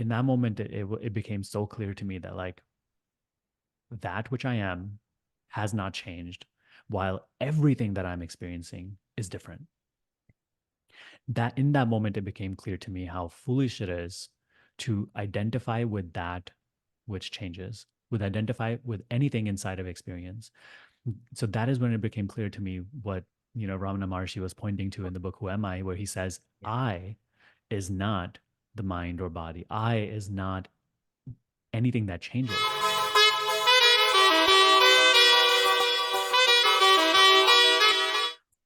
in that moment, it became so clear to me that like that which I am has not changed, while everything that I'm experiencing is different. That in that moment, it became clear to me how foolish it is to identify with that which changes, with identify with anything inside of experience. So that is when it became clear to me what, Ramana Maharshi was pointing to in the book Who Am I, where he says, Yeah. I is not the mind or body. I is not anything that changes.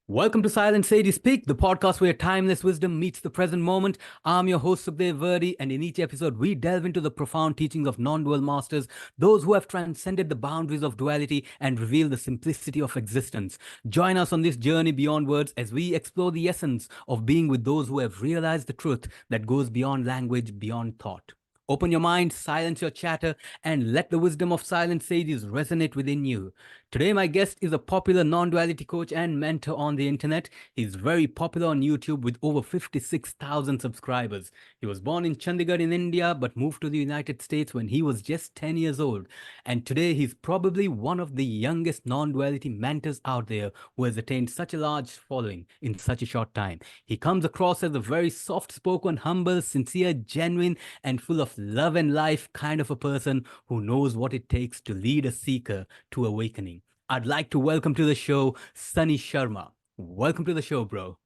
Welcome to Silent Sages Speak, the podcast where timeless wisdom meets the present moment. I'm your host, Sukhdev Virdee, and in each episode, we delve into the profound teachings of non-dual masters, those who have transcended the boundaries of duality and reveal the simplicity of existence. Join us on this journey beyond words as we explore the essence of being with those who have realized the truth that goes beyond language, beyond thought. Open your mind, silence your chatter, and let the wisdom of silent sages resonate within you. Today, my guest is a popular non duality coach and mentor on the internet. He's very popular on YouTube with over 56,000 subscribers. He was born in Chandigarh in India but moved to the United States when he was just 10 years old. And today, he's probably one of the youngest non duality mentors out there who has attained such a large following in such a short time. He comes across as a very soft spoken, humble, sincere, genuine, and full of love and life kind of a person who knows what it takes to lead a seeker to awakening. I'd like to welcome to the show Sunny Sharma. Welcome to the show, bro.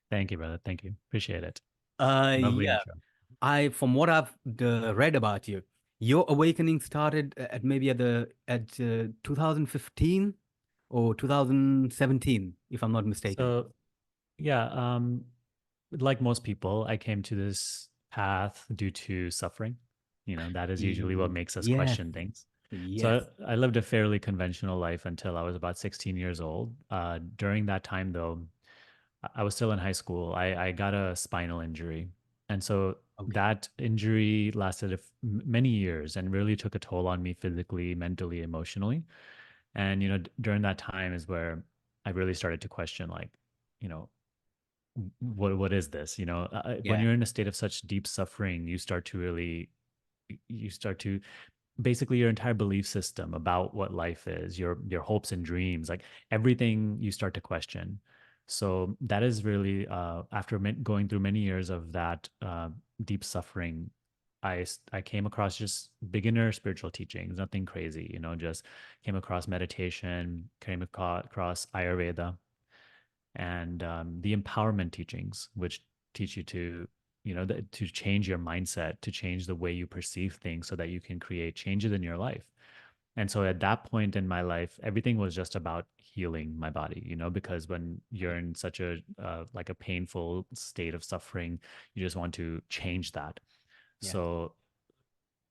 Thank you, brother. Thank you. Appreciate it. Lovely Yeah, intro. I from what I've read about you, your awakening started at maybe at 2015 or 2017, if I'm not mistaken. So, yeah, like most people, I came to this path due to suffering. That is usually what makes us Yes, question things. yes. So I lived a fairly conventional life until I was about 16 years old. During that time, though, I was still in high school. I got a spinal injury. And so Okay. that injury lasted many years and really took a toll on me physically, mentally, emotionally. And, during that time is where I really started to question, like, you know, what is this? When Yeah, you're in a state of such deep suffering, you start to basically your entire belief system about what life is, your hopes and dreams, like everything you start to question. So that is really after going through many years of that deep suffering, I came across just beginner spiritual teachings, nothing crazy, just came across meditation, came across Ayurveda, and the empowerment teachings, which teach you to, to change your mindset, to change the way you perceive things so that you can create changes in your life. And so at that point in my life, everything was just about healing my body, because when you're in such a like a painful state of suffering, you just want to change that. yeah, So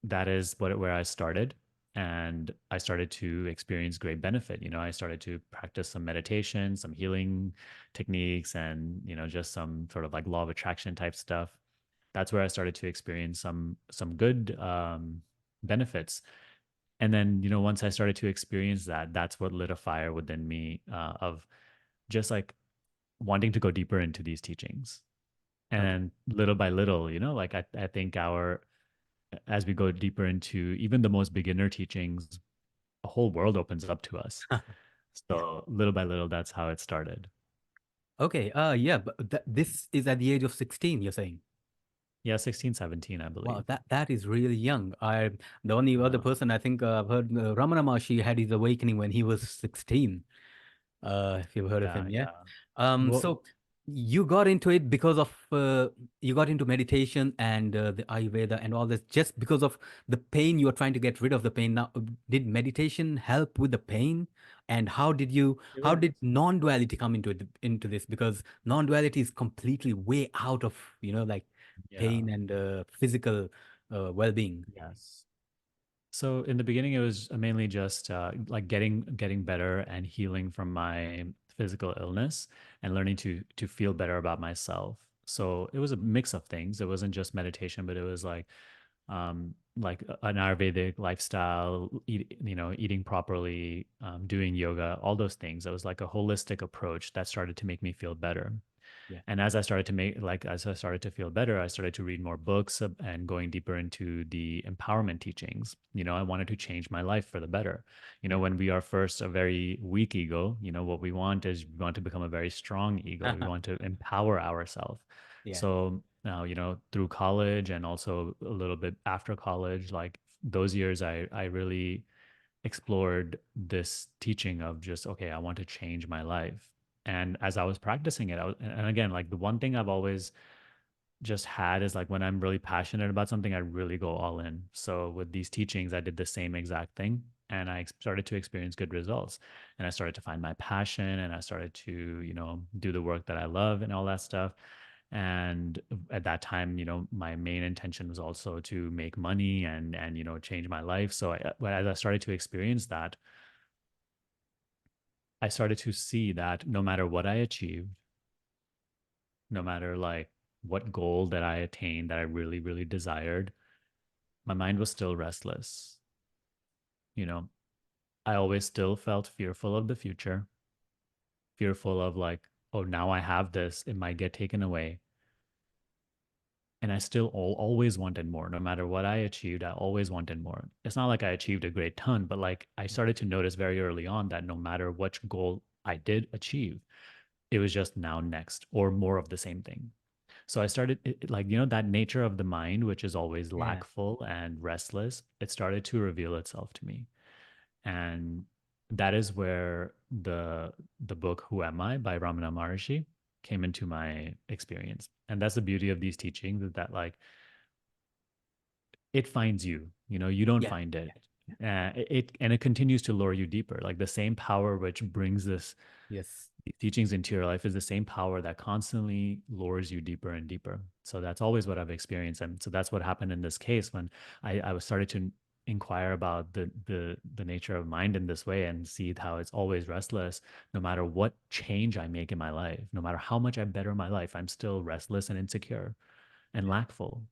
that is where I started. And I started to experience great benefit. I started to practice some meditation, some healing techniques, and, just some sort of like law of attraction type stuff. That's where I started to experience some good benefits. And then, once I started to experience that, that's what lit a fire within me of just like wanting to go deeper into these teachings. okay. And little by little, like I think as we go deeper into even the most beginner teachings, a whole world opens up to us. Yeah. So little by little, that's how it started. Okay. Yeah, but this is at the age of 16, you're saying. Yeah, 16, 17, I Wow, believe. that is really young. The only other Yeah. person I think I've heard, Ramana Maharshi had his awakening when he was 16. If you've heard of Yeah, him, yeah. yeah. So Well, you got into it because of you got into meditation and the Ayurveda and all this just because of the pain you were trying to get rid of the pain. Now, did meditation help with the pain? And it how was, did non-duality come into this? Because non-duality is completely way out of, like yeah, pain and physical well-being. yes. So in the beginning, it was mainly just like getting better and healing from my physical illness and learning to feel better about myself. So it was a mix of things. It wasn't just meditation, but it was like an Ayurvedic lifestyle, eating properly, doing yoga, all those things. It was like a holistic approach that started to make me feel better. Yeah. And as I started to make, like, as I started to feel better, I started to read more books and going deeper into the empowerment teachings. I wanted to change my life for the better. Yeah. When we are first a very weak ego, what we want is we want to become a very strong ego. We want to empower ourselves. Yeah. So now, through college and also a little bit after college, like those years, I really explored this teaching of just, okay, I want to change my life. And as I was practicing it, and again, like the one thing I've always just had is like when I'm really passionate about something, I really go all in. So with these teachings, I did the same exact thing, and I started to experience good results. And I started to find my passion, and I started to, do the work that I love and all that stuff. And at that time, my main intention was also to make money and change my life. So but as I started to experience that, I started to see that no matter what I achieved, no matter like what goal that I attained that I really, really desired, my mind was still restless. You know, I always still felt fearful of the future, fearful of like, oh, now I have this, it might get taken away. And I still always wanted more. No matter what I achieved, I always wanted more. It's not like I achieved a great ton, but like I started to notice very early on that no matter which goal I did achieve, it was just now next or more of the same thing. So I started like, that nature of the mind, which is always Yeah. lackful and restless, it started to reveal itself to me. And that is where the book Who Am I by Ramana Maharshi came into my experience. And that's the beauty of these teachings, is that like it finds you, you don't Yeah. find it. Yeah. Yeah. It continues to lure you deeper. Like the same power which brings Yes. these teachings into your life is the same power that constantly lures you deeper and deeper. So that's always what I've experienced. And so that's what happened in this case when I was started to inquire about the nature of mind in this way and see how it's always restless. No matter what change I make in my life, no matter how much I better my life, I'm still restless and insecure and Yeah. lackful.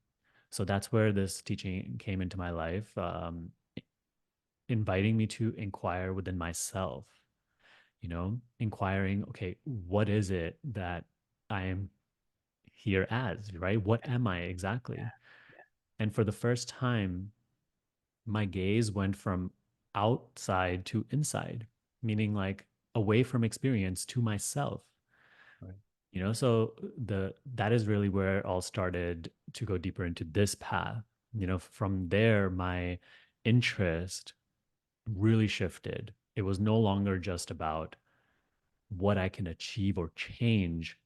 So that's where this teaching came into my life, inviting me to inquire within myself, inquiring, okay, what is it that I am here as, right? What am I Yeah. exactly? Yeah. And for the first time, my gaze went from outside to inside, meaning like away from experience to myself. Right. So that is really where it all started to go deeper into this path. From there, my interest really shifted. It was no longer just about what I can achieve or change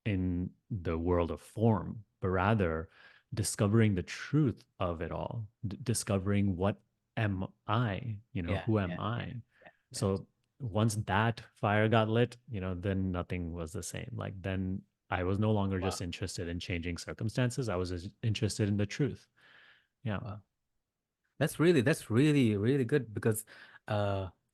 in the world of form, but rather discovering the truth of it all, discovering what am I, Yeah. who Yeah. am Yeah. I? Yeah. Yeah. So once that fire got lit, then nothing was the same. Like then I was no longer Wow. just interested in changing circumstances. I was just interested in the truth. Yeah. Wow. That's really, really good because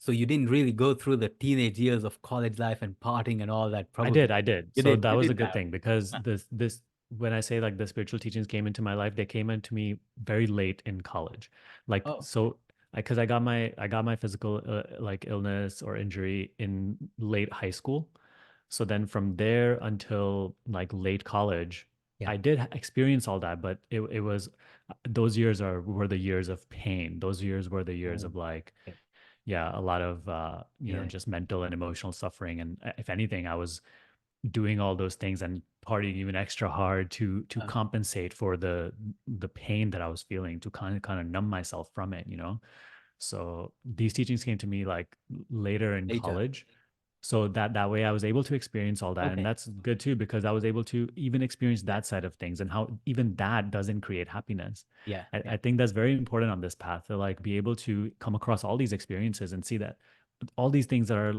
so you didn't really go through the teenage years of college life and partying and all that. I Probably did, I did. you So did. that You was a did good have. thing because this when I say like the spiritual teachings came into my life, they came into me very late in college. Like Oh, so because I got my physical like illness or injury in late high school. So then from there until like late college, yeah. I did experience all that, but it was those years were the years of pain. Those years were the years Oh, of like okay. yeah, a lot of Yeah. just mental and emotional suffering. And if anything, I was doing all those things and partying even extra hard to Uh, compensate for the pain that I was feeling, to kind of numb myself from it. So these teachings came to me like later in later. college. So that way I was able to experience all that. And Okay. that's good too, because I was able to even experience that side of things and how even that doesn't create happiness. Yeah. I, Yeah. I think that's very important on this path to like be able to come across all these experiences and see that all these things that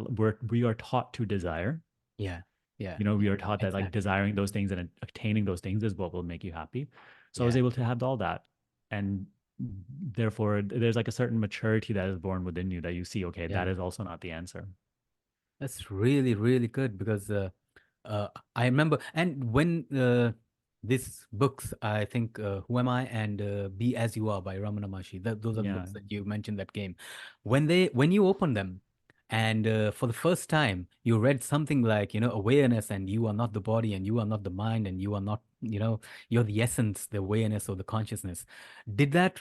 we are taught to desire. Yeah. Yeah. We Yeah. are taught that like Exactly. desiring those things and attaining those things is what will make you happy. So I was Yeah. able to have all that. And therefore there's like a certain maturity that is born within you that you see, okay, Yeah. that is also not the answer. That's really, really good because I remember, and when these books, I think, Who Am I and Be As You Are by Ramana Maharshi, those are the Yeah. books that you mentioned that came. When you open them, And for the first time, you read something like, awareness, and you are not the body, and you are not the mind, and you are not, you're the essence, the awareness or the consciousness. Did that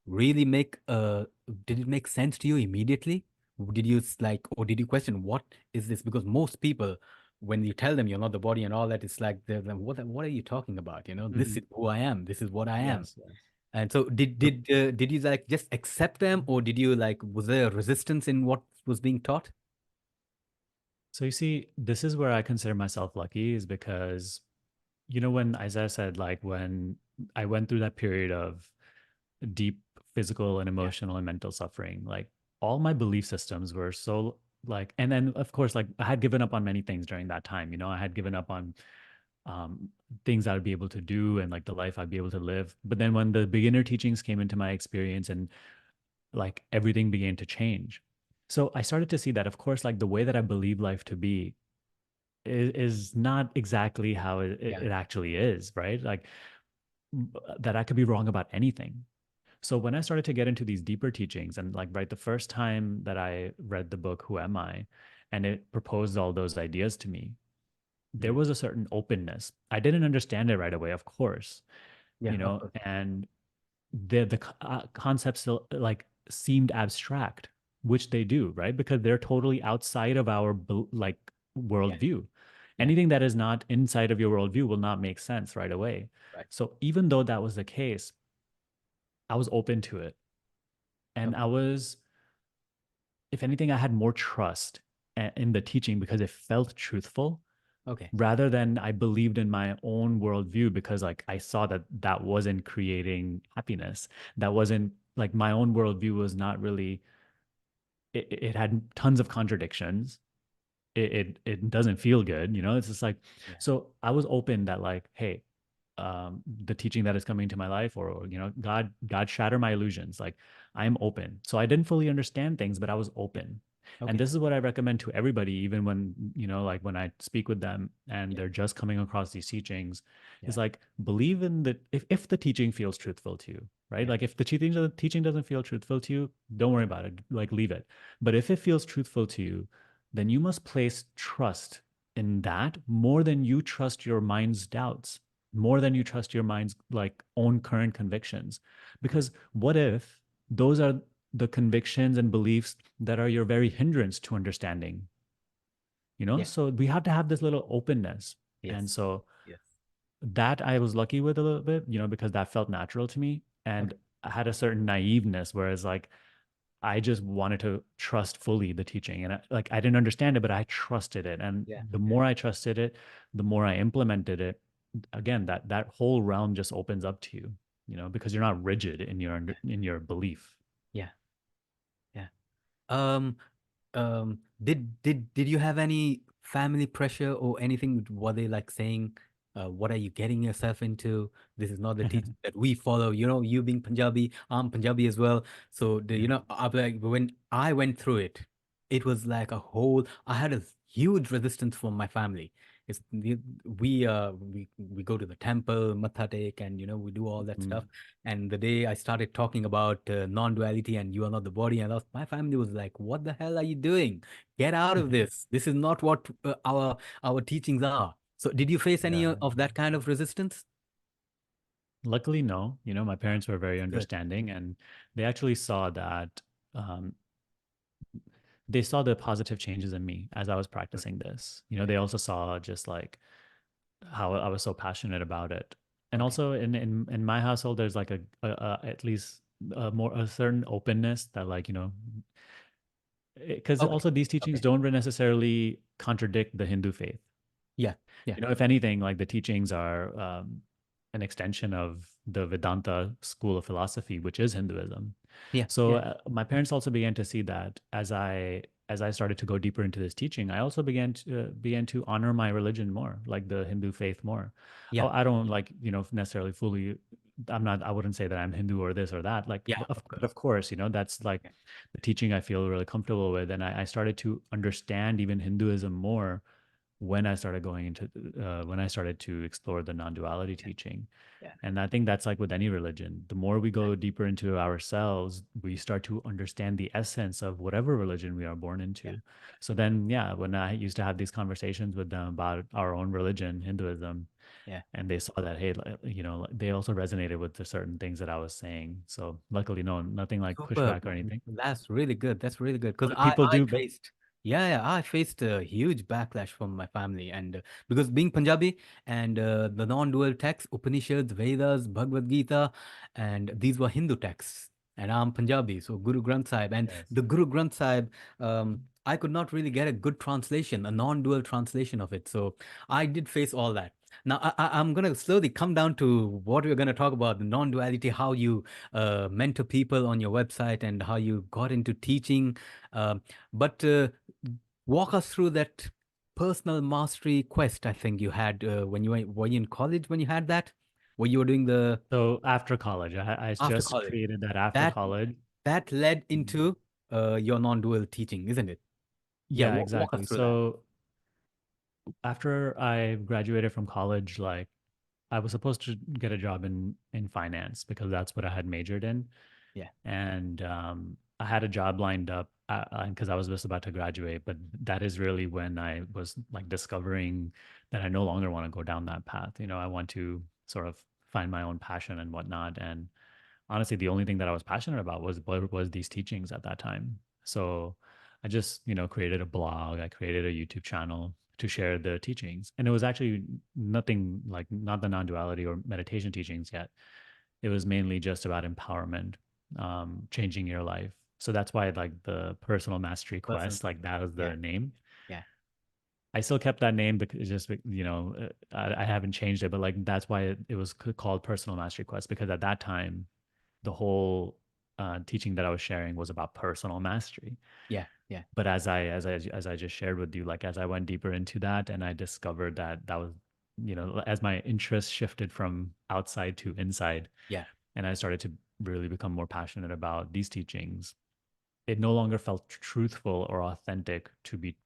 really did it make sense to you immediately? Did you like, or did you question what is this? Because most people, when you tell them you're not the body and all that, it's like, what are you talking about? This Mhm. is who I am. This is what I am. Yes, yes. And so did you like just accept them, or did you like, was there a resistance in what was being taught? So you see, this is where I consider myself lucky, is because, when, as I said, like when I went through that period of deep physical and Yeah. emotional and mental suffering, like all my belief systems were so like, and then of course, like I had given up on many things during that time. I had given up on um, things I would be able to do and like the life I'd be able to live. But then when the beginner teachings came into my experience and like everything began to change. So I started to see that, of course, like the way that I believe life to be is not exactly how Yeah. it actually is, right? Like that I could be wrong about anything. So when I started to get into these deeper teachings, and like right the first time that I read the book Who Am I, and it proposed all those ideas to me, there Mm. was a certain openness. I didn't understand it right away, of course, Yeah, of course. and the concepts still like seemed abstract, which they do, right? Because they're totally outside of our like Yeah. worldview. Yeah. Anything that is not inside of your worldview will not make sense right away. Right. So even though that was the case, I was open to it, and Okay. I was, if anything, I had more trust in the teaching because it felt truthful Okay. rather than I believed in my own worldview because like I saw that that wasn't creating happiness. That wasn't like my own worldview was not really, it had tons of contradictions. It doesn't feel good, it's just like, Yeah. so I was open that like, hey, the teaching that is coming to my life, or God shatter my illusions, like I am open. So I didn't fully understand things, but I was open. And Okay. this is what I recommend to everybody, even when like when I speak with them and Yeah. they're just coming across these teachings, is Yeah. like believe in the, if the teaching feels truthful to you, right? Yeah. Like if the teaching doesn't feel truthful to you, don't worry about it, like leave it. But if it feels truthful to you, then you must place trust in that more than you trust your mind's doubts, more than you trust your mind's like own current convictions. Because what if those are the convictions and beliefs that are your very hindrance to understanding? Yeah. So we have to have this little openness. And Yes. so Yes. that I was lucky with a little bit, because that felt natural to me. And Okay. I had a certain naiveness, whereas like I just wanted to trust fully the teaching. And I didn't understand it, but I trusted it. And Yeah. the more I trusted it, the more I implemented it. Again, that whole realm just opens up to you, because you're not rigid in your belief. Yeah. Yeah. Um, did you have any family pressure or anything? Were they like saying, what are you getting yourself into? This is not the teaching that we follow. You being Punjabi, I'm Punjabi as well. So Yeah. I'm like, when I went through it, it was like a whole. I had a huge resistance from my family. We go to the temple, matha take, and we do all that stuff. Mhm. And the day I started talking about non-duality and you are not the body, and my family was like, "What the hell are you doing? Get out of this! This is not what our teachings are." So, did you face any Yeah. of that kind of resistance? Luckily, no. My parents were very Good. understanding, and they actually saw that they saw the positive changes in me as I was Good. practicing this. Okay. They also saw just like how I was so passionate about it. And Okay. also in my household, there's like at least a certain openness that like, because Okay. also these teachings Okay. don't necessarily contradict the Hindu faith. Yeah. Yeah. If anything, like the teachings are an extension of the Vedanta school of philosophy, which is Hinduism. Yeah. So Yeah. my parents also began to see that as I started to go deeper into this teaching, I also began to honor my religion more, like the Hindu faith more. Yeah. Oh, I don't like necessarily fully. I'm not. I wouldn't say that I'm Hindu or this or that. Like, Yeah. of, Of but course. of course, that's like Yeah. the teaching I feel really comfortable with, and I started to understand even Hinduism more when I started going into when I started to explore the non-duality Yeah. teaching. Yeah. And I think that's like with any religion. The more we go deeper into ourselves, we start to understand the essence of whatever religion we are born Yeah. into. So then, yeah, when I used to have these conversations with them about our own religion, Hinduism, Yeah. and they saw that, hey, they also resonated with the certain things that I was saying. So luckily, no, nothing like Superb. pushback or anything. That's really good. That's really good. Because But people I do, but faced, yeah, yeah, I faced a huge backlash from my family. And because being Punjabi and the non-dual texts, Upanishads, Vedas, Bhagavad Gita, and these were Hindu texts. And I'm Punjabi, so Guru Granth Sahib. And yes. the Guru Granth Sahib, I could not really get a good translation, a non-dual translation of it. So I did face all that. Now I'm gonna slowly come down to what we're gonna talk about, the non-duality, how you mentor people on your website and how you got into teaching. Um, but walk us through that personal mastery quest I think you had when were you in college when you had that? When you were doing the So after college, I after just college. created that after That college. that led Mhm. into your non-dual teaching, isn't it? Yeah, Yeah, walk us exactly. through that. So after I graduated from college, like I was supposed to get a job in finance because that's what I had majored in, Yeah, and I had a job lined up because I was just about to graduate. But that is really when I was like discovering that I no longer want to go down that path. I want to sort of find my own passion and whatnot. And honestly, the only thing that I was passionate about was these teachings at that time. So I just, created a blog, I created a YouTube channel to share the teachings. And it was actually nothing like not the non-duality or meditation teachings yet. It was mainly just about empowerment, changing your life. So that's why like the personal mastery personal. quest, like that was Yeah, the name. yeah, I still kept that name because it's just, I haven't changed it, but like that's why it was called personal mastery quest because at that time the whole teaching that I was sharing was about personal mastery. yeah, yeah, But as I just shared with you, like as I went deeper into that, and I discovered that that was, as my interest shifted from outside to inside, yeah. and I started to really become more passionate about these teachings, it no longer felt truthful or authentic to be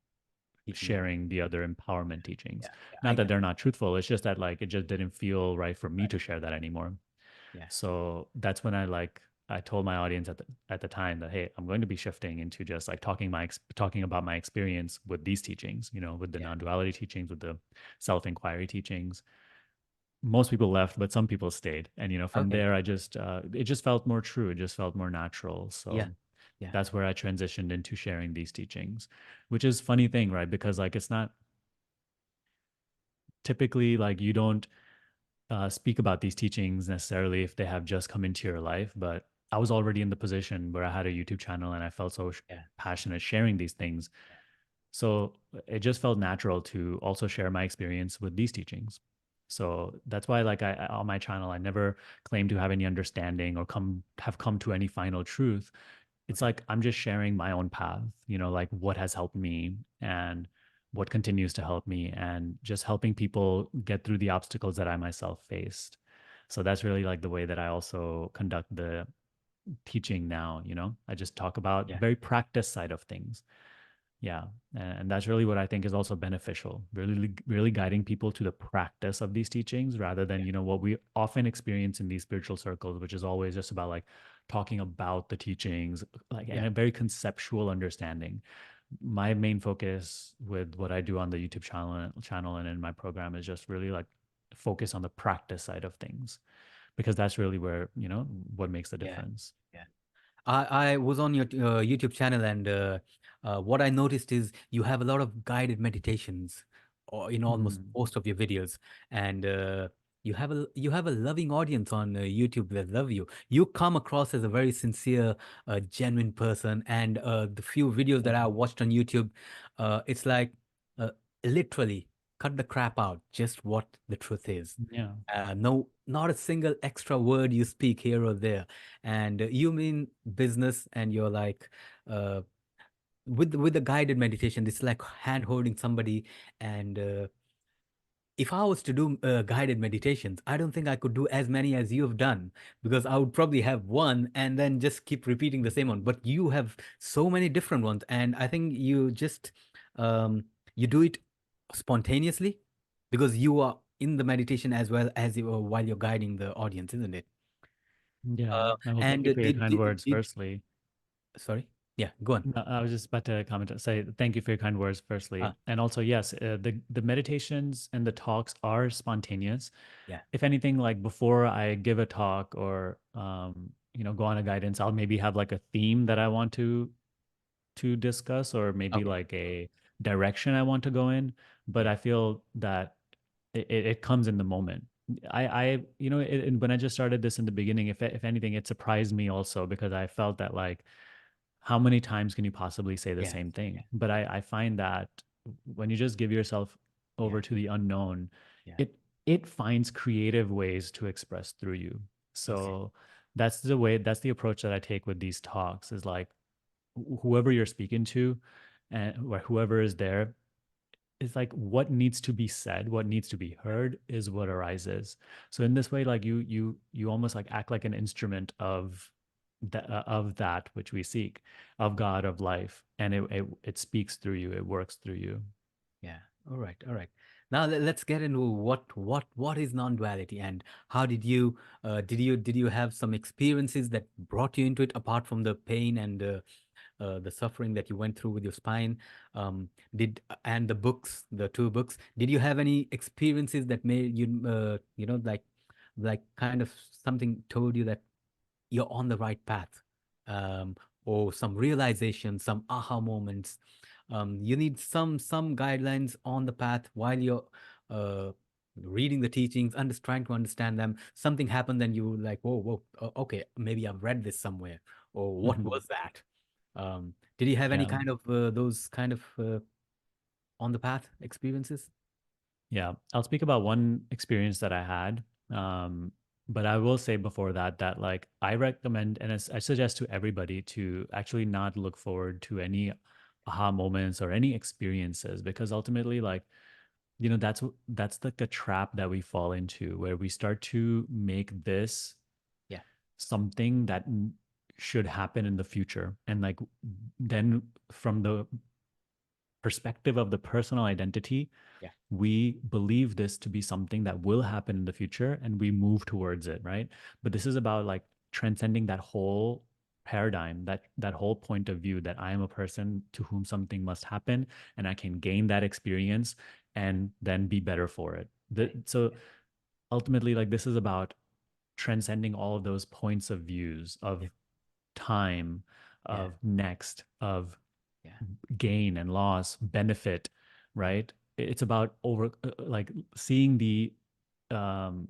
Teaching it. sharing the other empowerment teachings. Yeah, yeah. I Not that get. they're not truthful, it's just that like it just didn't feel right for me Right. to share that anymore. Yeah, So that's when I told my audience at the time that, hey, I'm going to be shifting into just like talking about my experience with these teachings, with the yeah. non-duality teachings, with the self-inquiry teachings. Most people left, but some people stayed, and from Okay. there I just it just felt more true, it just felt more natural. Yeah, So yeah. that's where I transitioned into sharing these teachings, which is funny thing, right? Because like it's not typically like you don't speak about these teachings necessarily if they have just come into your life, but I was already in the position where I had a YouTube channel and I felt so Yeah. passionate sharing these things. So it just felt natural to also share my experience with these teachings. So that's why, like, on my channel, I never claim to have any understanding or come to any final truth. It's Okay. like I'm just sharing my own path, like what has helped me and what continues to help me, and just helping people get through the obstacles that I myself faced. So that's really like the way that I also conduct the teaching now. I just talk about the Yeah. very practice side of things. Yeah, and that's really what I think is also beneficial, really guiding people to the practice of these teachings rather than, Yeah. what we often experience in these spiritual circles, which is always just about like talking about the teachings, like, and Yeah. a very conceptual understanding. My main focus with what I do on the YouTube channel and in my program is just really like focus on the practice side of things, because that's really where, what makes the Yeah. difference. Yeah. I was on your YouTube channel, and what I noticed is you have a lot of guided meditations in almost Mhm. most of your videos, and you have a loving audience on YouTube that love you. You come across as a very sincere, genuine person, and the few videos that I Mhm. watched on YouTube, it's like uh, literally cut the crap out, just what the truth is. Yeah. No, not a single extra word you speak here or there. And you mean business, and you're like, uh, with the guided meditation, it's like hand holding somebody. And if I was to do guided meditations, I don't think I could do as many as you have done, because I would probably have one and then just keep repeating the same one. But you have so many different ones, and I think you just you do it spontaneously? Because you are in the meditation as well as you while you're guiding the audience, isn't it? Yeah. Well, thank And you for your did, kind did words, did firstly. sorry? Yeah, go on. No, I was just about to comment, say thank you for your kind words, firstly. And also, yes, the meditations and the talks are spontaneous. Yeah. If anything, like before I give a talk or go on a guidance, I'll maybe have like a theme that I want to discuss, or maybe Okay. like a direction I want to go in. But Yeah. I feel that it comes in the moment. When I just started this in the beginning, if anything, it surprised me also, because I felt that like, how many times can you possibly say the Yeah. same thing? Yeah. But I find that when you just give yourself Yeah. over to the unknown, Yeah. it finds creative ways to express through you. Exactly. So that's the approach that I take with these talks, is like whoever you're speaking to, and whoever is there, is like what needs to be said, what needs to be heard is what arises. So in this way, like you almost like act like an instrument of that which we seek, of God, of life, and it speaks through you, it works through you. Yeah. All right. All right. Now let's get into what is non-duality, and how did you have some experiences that brought you into it, apart from the pain and the suffering that you went through with your spine? Did and the books, the two books, did you have any experiences that made you like kind of something told you that you're on the right path, um, or some realization, some aha moments? You need some guidelines on the path while you're uh, reading the teachings, trying to understand them. Something happened, and you like, whoa, whoa, okay, maybe I've read this somewhere, or what Mhm. was that? Did you have any Yeah. kind of those kind of on the path experiences? Yeah, I'll speak about one experience that I had. Um, but I will say before that like I recommend, and I suggest to everybody to actually not look forward to any aha moments or any experiences, because ultimately, like, that's like the trap that we fall into, where we start to make this Yeah, something that should happen in the future, and like then from the perspective of the personal identity, yeah, we believe this to be something that will happen in the future and we move towards it, right? But this is about like transcending that whole paradigm, that whole point of view, that I am a person to whom something must happen, and I can gain that experience and then be better for it. right. So ultimately, like, this is about transcending all of those points of views Yeah, of time, yeah, of next, of yeah, gain and loss, benefit, yeah, right? It's about like seeing um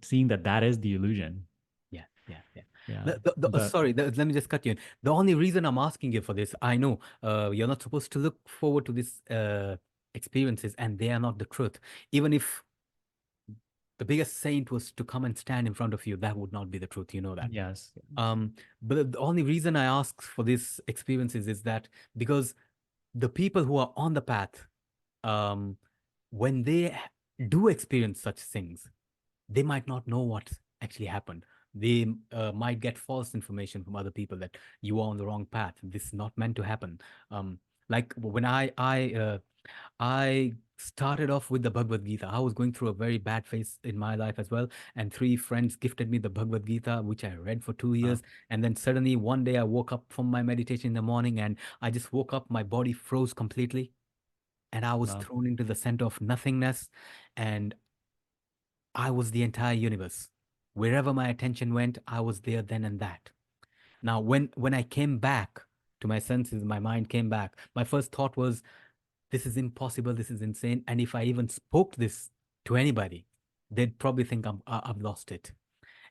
seeing that is the illusion. yeah, yeah, yeah. Yeah. But Sorry, let me just cut you in. The only reason I'm asking you for this, I know you're not supposed to look forward to these experiences, and they are not the truth. Even if the biggest saint was to come and stand in front of you, that would not be the truth. You know that. yes. But the only reason I ask for these experiences is that because the people who are on the path, um, when they do experience such things, they might not know what actually happened. They might get false information from other people that you are on the wrong path. This is not meant to happen. Like when I started off with the Bhagavad Gita. I was going through a very bad phase in my life as well, and three friends gifted me the Bhagavad Gita, which I read for 2 years. Wow. And then suddenly one day I woke up from my meditation in the morning, and I just woke up. My body froze completely, and I was Wow. thrown into the center of nothingness, and I was the entire universe. Wherever my attention went, I was there then and that. Now, when I came back to my senses, my mind came back. My first thought was, this is impossible, this is insane. And if I even spoke this to anybody, they'd probably think I've lost it.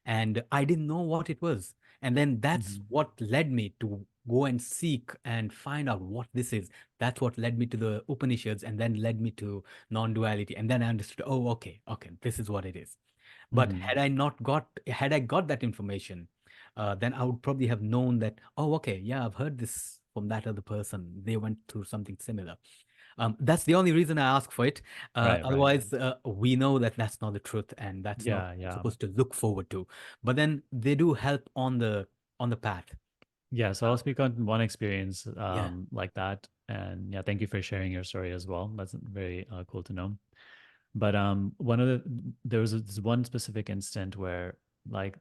And I didn't know what it was. And then that's Mhm. what led me to go and seek and find out what this is. That's what led me to the Upanishads, and then led me to non-duality. And then I understood, oh, okay, okay, this is what it is. But Mhm. had I got that information, then I would probably have known that, oh, okay, yeah, I've heard this from that other person. They went through something similar. That's the only reason I ask for it. Right, right. Otherwise, we know that that's not the truth, and that's not Yeah, what we're yeah. supposed to look forward to. But then they do help on the path. Yeah, so I'll speak on one experience Yeah, like that. And yeah, thank you for sharing your story as well. That's very cool to know. But there was this one specific instant where like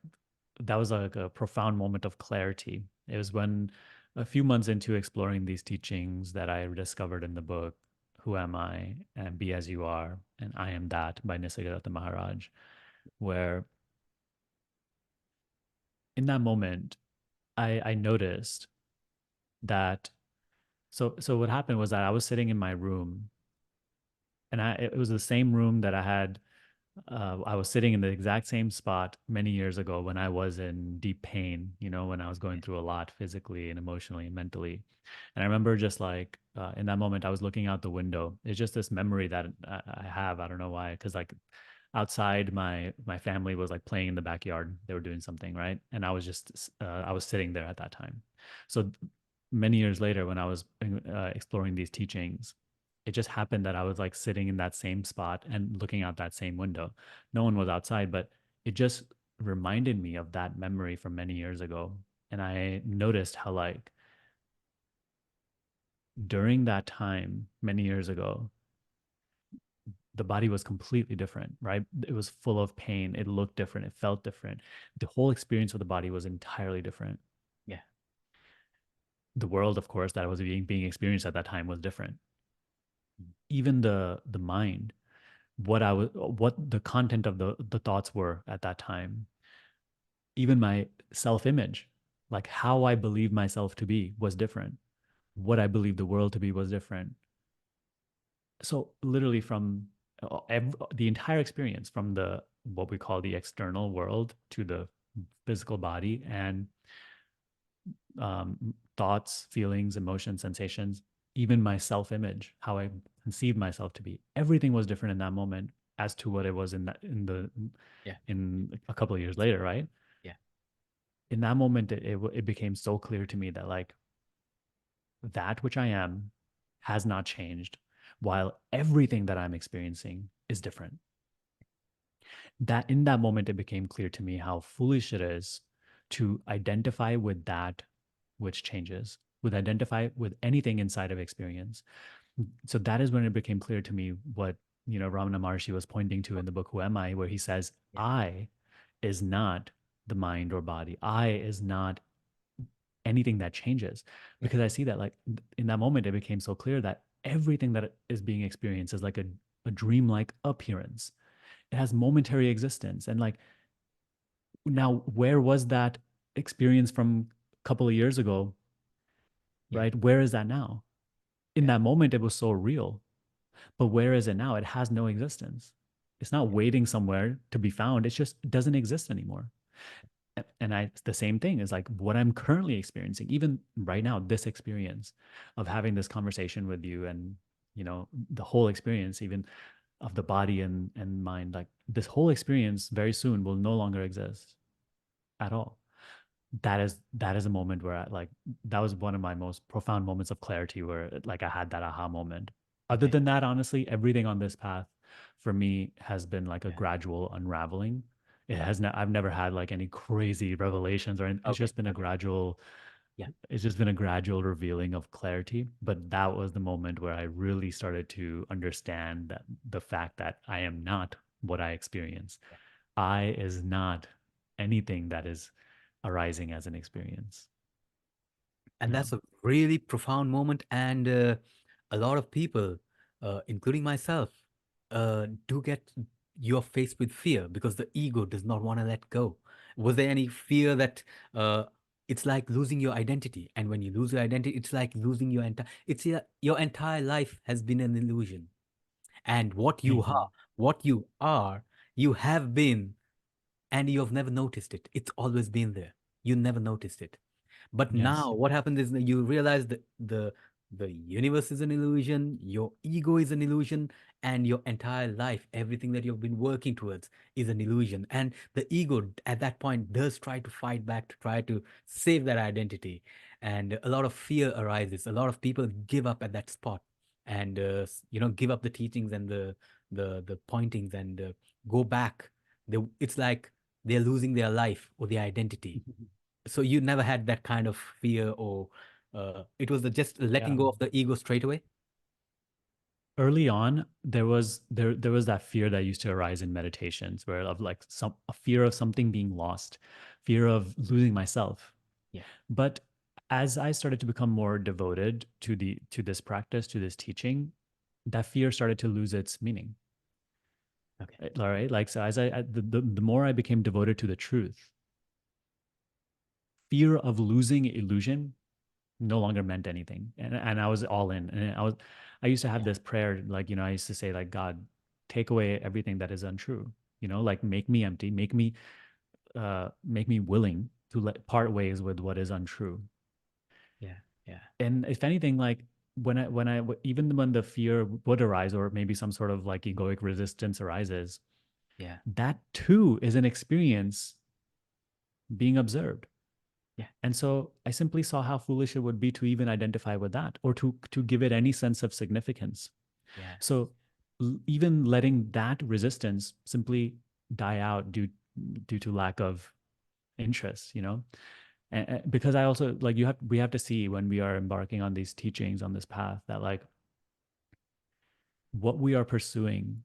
that was like a profound moment of clarity. It was when a few months into exploring these teachings that I discovered in the book, Who Am I? And Be As You Are, and I Am That by Nisargadatta Maharaj, where in that moment, I noticed that so what happened was that I was sitting in my room, and it was the same room that I was sitting in the exact same spot many years ago when I was in deep pain, when I was going through a lot physically and emotionally and mentally. And I remember just like in that moment, I was looking out the window. It's just this memory that I have. I don't know why, because like outside, my family was like playing in the backyard. They were doing something, right? And I was sitting there at that time. So many years later, when I was exploring these teachings, it just happened that I was like sitting in that same spot and looking out that same window. No one was outside, but it just reminded me of that memory from many years ago. And I noticed how, like, during that time, many years ago, the body was completely different, right? It was full of pain. It looked different. It felt different. The whole experience of the body was entirely different. Yeah. The world, of course, that was being experienced at that time was different. Mm. Even the mind, what the content of the thoughts were at that time, even my self-image, like how I believed myself to be was different. What I believed the world to be was different. So literally from the entire experience, from the what we call the external world to the physical body, and thoughts, feelings, emotions, sensations, even my self-image, how I conceived myself to be, everything was different in that moment as to what it was Yeah. in a couple of years later, right? Yeah. In that moment, it became so clear to me that like that which I am has not changed, while everything that I'm experiencing is different. That in that moment, it became clear to me how foolish it is to identify with that which changes, with identify with anything inside of experience. So that is when it became clear to me what Ramana Maharshi was pointing to in the book Who Am I, where he says, Yeah. I is not the mind or body. I is not anything that changes. Yeah. Because I see that like in that moment, it became so clear that everything that is being experienced is like a dreamlike appearance. It has momentary existence. And like now, where was that experience from a couple of years ago, Yeah. right? Where is that now? In Yeah. that moment, it was so real. But where is it now? It has no existence. It's not waiting somewhere to be found. It just doesn't exist anymore. And the same thing is like what I'm currently experiencing, even right now, this experience of having this conversation with you, and the whole experience, even of the body and mind, like this whole experience very soon will no longer exist at all. That is a moment where that was one of my most profound moments of clarity, where like I had that aha moment. Other Okay. than that, honestly, everything on this path for me has been like a Yeah. gradual unraveling. Yeah. I've never had like any crazy revelations or anything. It's Okay. just been a Okay. gradual Yeah. it's just been a gradual revealing of clarity. But that was the moment where I really started to understand that the fact that I am not what I experience. Yeah. I is not anything that is arising as an experience. And Yeah. that's a really profound moment. And a lot of people, including myself, do get you're faced with fear because the ego does not want to let go. Was there any fear that it's like losing your identity? And when you lose your identity, it's like losing your entire, your entire life has been an illusion. And Mhm. what you are, you have been, and you have never noticed it. It's always been there. You never noticed it. But Yes. now what happens is that you realize that the universe is an illusion, your ego is an illusion, and your entire life, everything that you've been working towards is an illusion. And the ego at that point does try to fight back to try to save that identity. And a lot of fear arises. A lot of people give up at that spot and give up the teachings and the pointings and go back. It's like they're losing their life or their identity. So you never had that kind of fear or It was the just letting Yeah. go of the ego straight away. Early on, there was that fear that used to arise in meditations, where of like some a fear of something being lost, fear of losing myself. Yeah. But as I started to become more devoted to this practice, to this teaching, that fear started to lose its meaning. Okay. All right. Like, so the more I became devoted to the truth, fear of losing illusion no longer meant anything. And I was all in. And I used to have Yeah. this prayer, like, I used to say, like, God, take away everything that is untrue, like make me empty, make me willing to let part ways with what is untrue. Yeah. Yeah. And if anything, like even when the fear would arise, or maybe some sort of like egoic resistance arises, Yeah. that too is an experience being observed. Yeah. And so I simply saw how foolish it would be to even identify with that, or to give it any sense of significance. Yeah. So even letting that resistance simply die out due to lack of interest, and because I also, like, we have to see, when we are embarking on these teachings, on this path, that like what we are pursuing,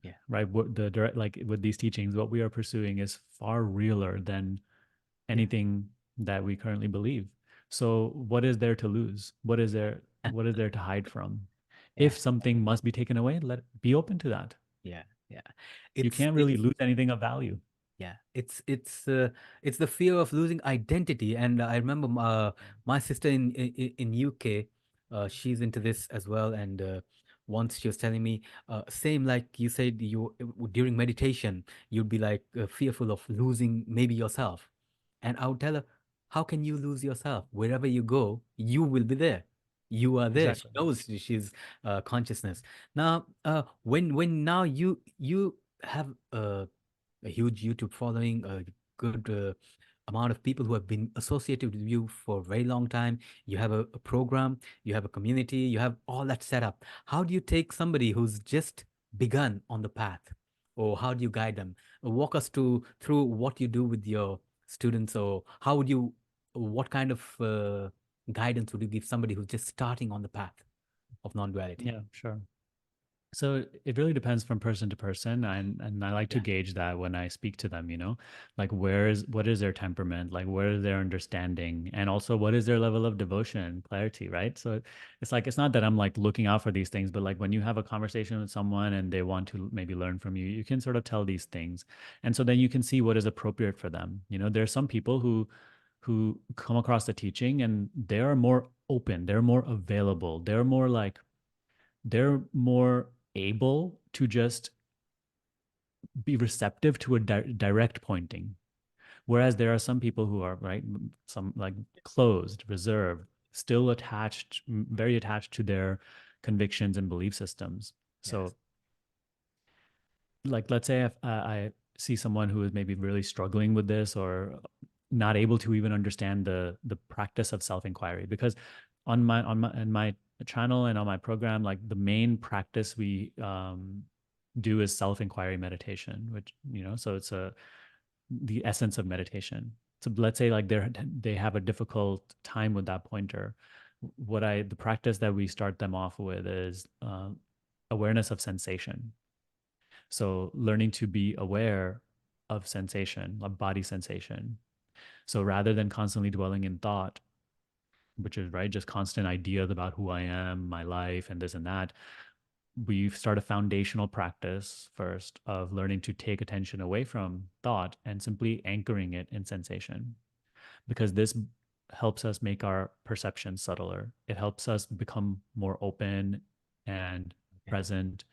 Yeah. right? What the direct, like with these teachings, what we are pursuing is far realer than Yeah. anything that we currently believe. So what is there to lose? What is there to hide from? Yeah. If something must be taken away, let be open to that. Yeah. Yeah. You It's can't really it's lose anything of value. Yeah, it's the fear of losing identity. And I remember my sister in UK, she's into this as well. And once she was telling me, same like you said, during meditation, you'd be like fearful of losing maybe yourself. And I would tell her, how can you lose yourself? Wherever you go, you will be there. You are there. She Exactly. knows she's consciousness. Now, when now you have a huge YouTube following, a good amount of people who have been associated with you for a very long time. You have a program, you have a community, you have all that set up. How do you take somebody who's just begun on the path, or how do you guide them? Walk us through what you do with your students, or how would you, what kind of guidance would you give somebody who's just starting on the path of non-duality? Yeah, sure. So it really depends from person to person, and I like to Yeah, gauge that when I speak to them, like what is their temperament, like what is their understanding, and also what is their level of devotion, clarity, right? So it's like, it's not that I'm like looking out for these things, but like when you have a conversation with someone and they want to maybe learn from you, you can sort of tell these things. And so then you can see what is appropriate for them. There's some people who come across the teaching and they are more open, they're more available, they're more able to just be receptive to a direct pointing. Whereas there are some people who are, right, some like closed, reserved, still attached, very attached to their convictions and belief systems. yes, So, like, let's say if I see someone who is maybe really struggling with this, or not able to even understand the practice of self-inquiry, because on my channel and on my program, like the main practice we do is self-inquiry meditation, which, so it's the essence of meditation. So let's say like they have a difficult time with that pointer. The practice that we start them off with is awareness of sensation. So learning to be aware of sensation, of body sensation. So rather than constantly dwelling in thought, which is, right, just constant ideas about who I am, my life, and this and that, we start a foundational practice first of learning to take attention away from thought and simply anchoring it in sensation, because this helps us make our perception subtler. It helps us become more open and okay, present,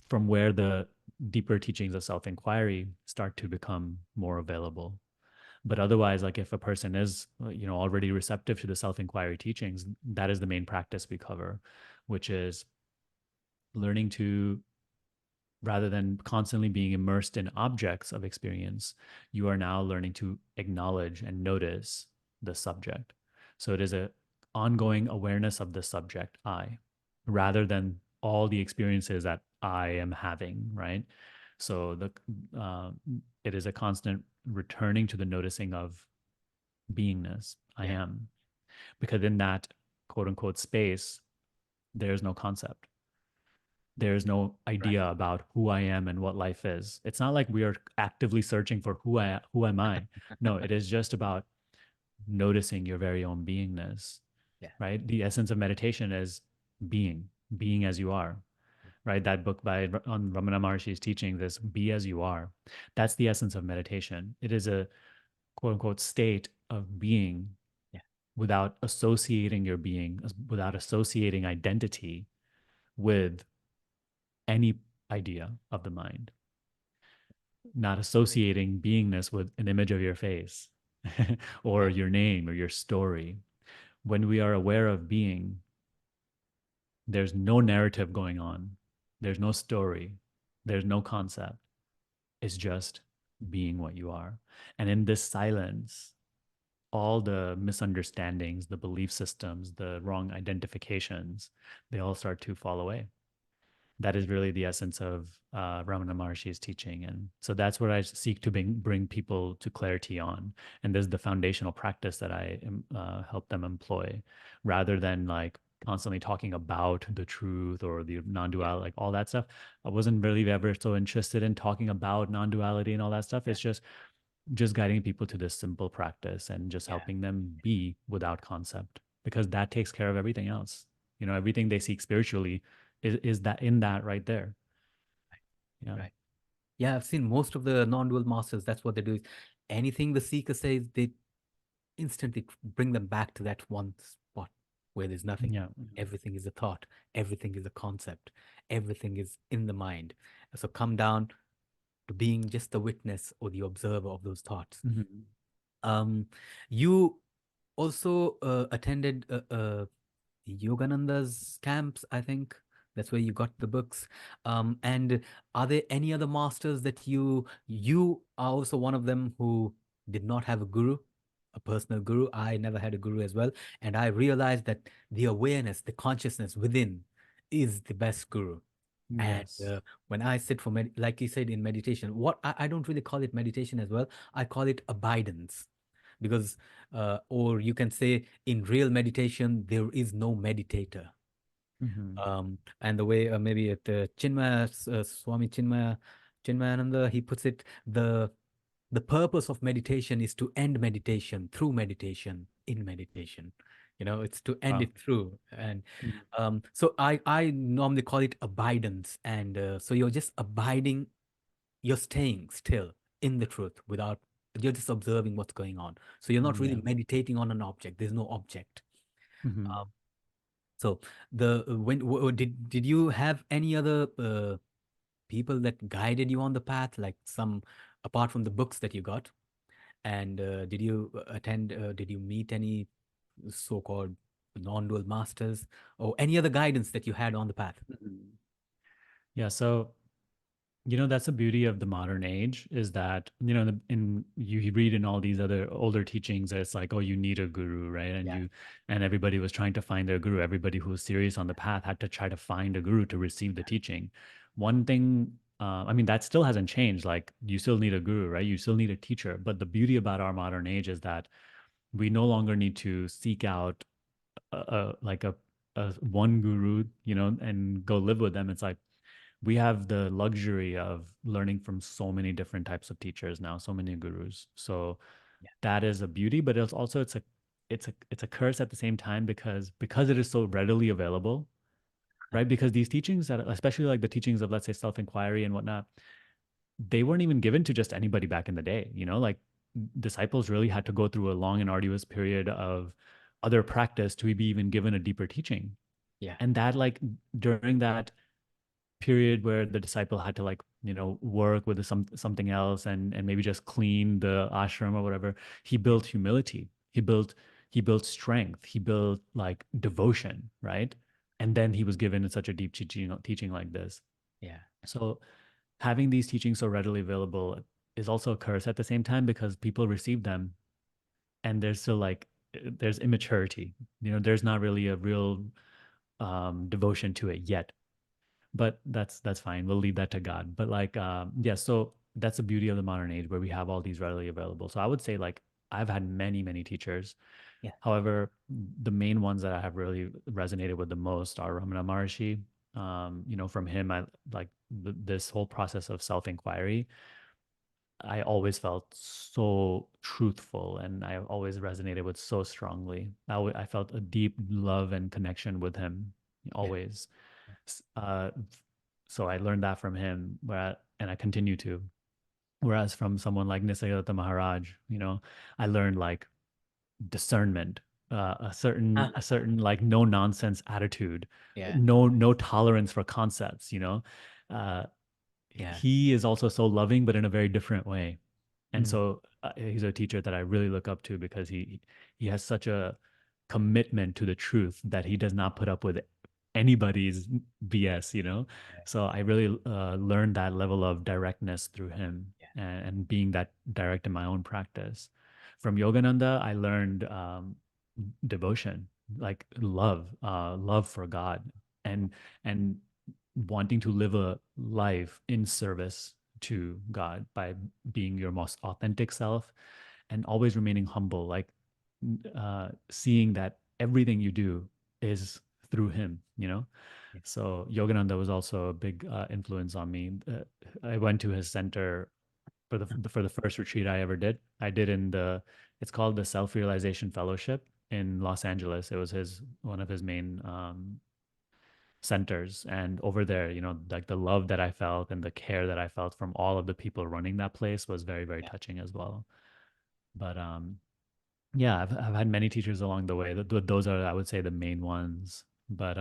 from where the deeper teachings of self-inquiry start to become more available. But otherwise, like if a person is, already receptive to the self-inquiry teachings, that is the main practice we cover, which is learning to, rather than constantly being immersed in objects of experience, you are now learning to acknowledge and notice the subject. So it is a ongoing awareness of the subject, I, rather than all the experiences that I am having, right? So uh, it is a constant returning to the noticing of beingness, I yeah, am. because in that quote unquote space, there's no concept. There's no Right. idea about who I am and what life is. It's not like we are actively searching for who am I. No, it is just about noticing your very own beingness, Yeah. right? The essence of meditation is being as you are, right? That book by on Ramana Maharshi's teaching, this be as you are. That's the essence of meditation. It is a quote unquote state of being Yeah. without associating your being, without associating identity with any idea of the mind, not associating beingness with an image of your face or Yeah. your name or your story. When we are aware of being, there's no narrative going on, there's no story, there's no concept. It's just being what you are. And in this silence, all the misunderstandings, the belief systems, the wrong identifications, they all start to fall away. That is really the essence of Ramana Maharshi's teaching. And so that's what I seek to bring people to clarity on. And this is the foundational practice that I help them employ rather than like constantly talking about the truth or the Yeah. non-duality, like all that stuff. I wasn't really ever so interested in talking about non-duality and all that stuff. Yeah. It's just guiding people to this simple practice and just Yeah. helping them be without concept because that takes care of everything else. You know, everything they seek spiritually is that in that right there. Yeah. Right. Yeah, I've seen most of the non-dual masters. That's what they do. Is anything the seeker says, they instantly bring them back to that one spot where there's nothing. Yeah. Everything is a thought. Everything is a concept. Everything is in the mind. So come down to being just the witness or the observer of those thoughts. Mhm. You also attended Yogananda's camps, I think. That's where you got the books. And are there any other masters that you are also one of them who did not have a guru, a personal guru? I never had a guru as well. And I realized that the awareness, the consciousness within is the best guru. And Yes. when I sit for like you said in meditation, what I don't really call it meditation as well. I call it abidance, because or you can say in real meditation there is no meditator. Hmm. And the way maybe at Chinmaya Swami Chinmayananda, he puts it, the purpose of meditation is to end meditation through meditation in meditation. It's to end Wow. it through. And Mhm. so I normally call it abidance. And so you're just abiding, you're staying still in the truth without, you're just observing what's going on. So you're not really Yeah. meditating on an object. There's no object. Uh, Hmm. so the when did you have any other people that guided you on the path, like some apart from the books that you got? And did you attend? Did you meet any so-called non-dual masters or any other guidance that you had on the path? Hmm. Yeah. So that's the beauty of the modern age is that in you read in all these other older teachings that it's like, oh, you need a guru, right? Yeah, And everybody was trying to find their guru. Everybody who was serious on the path had to try to find a guru to receive the teaching. One thing, I mean, that still hasn't changed. Like, you still need a guru, right? You still need a teacher. But the beauty about our modern age is that we no longer need to seek out like a one guru, and go live with them. It's like we have the luxury of learning from so many different types of teachers now, so many gurus. So yeah, that is a beauty, but it's a curse at the same time because it is so readily available, right? Because these teachings that, especially like the teachings of, let's say, self-inquiry and whatnot, they weren't even given to just anybody back in the day. Like disciples really had to go through a long and arduous period of other practice to be even given a deeper teaching. yeah, And that, like, during that period where the disciple had to, like, work with something else and maybe just clean the ashram or whatever, he yeah, built humility, he built strength, he built like devotion, right? And then he was given such a deep teaching like this. yeah, So having these teachings so readily available is also a curse at the same time because people receive them and there's still like there's immaturity, there's not really a real devotion to it yet, but that's fine. We'll leave that to God. But like, yeah, so that's the beauty of the modern age where we have all these readily available. So I would say, like, I've had many, many teachers. Yeah. However, the main ones that I have really resonated with the most are Ramana Maharshi. From him, I like this whole process of self-inquiry. I always felt so truthful, and I always resonated with so strongly. I felt a deep love and connection with him Yeah. always. So I learned that from him, and I continue to. Whereas from someone like Nisargadatta Maharaj, I learned like discernment, a certain like no nonsense attitude, Yeah. no tolerance for concepts. Uh, Yeah. he is also so loving, but in a very different way. And Mm. so he's a teacher that I really look up to because he has such a commitment to the truth that he does not put up with anybody's BS. Yeah. So I really learned that level of directness through him, Yeah. and being that direct in my own practice. From Yogananda, I learned devotion, like love for God, and and wanting to live a life in service to God by being your most authentic self and always remaining humble, like seeing that everything you do is through Him. Yeah. So Yogananda was also a big influence on me. I went to his center for the first retreat I ever did. I did it's called the Self Realization Fellowship in Los Angeles. It was his one of his main centers, and over there, like the love that I felt and the care that I felt from all of the people running that place was very, very Yeah. touching as well. But yeah, I've had many teachers along the way. Those are, I would say, the main ones. But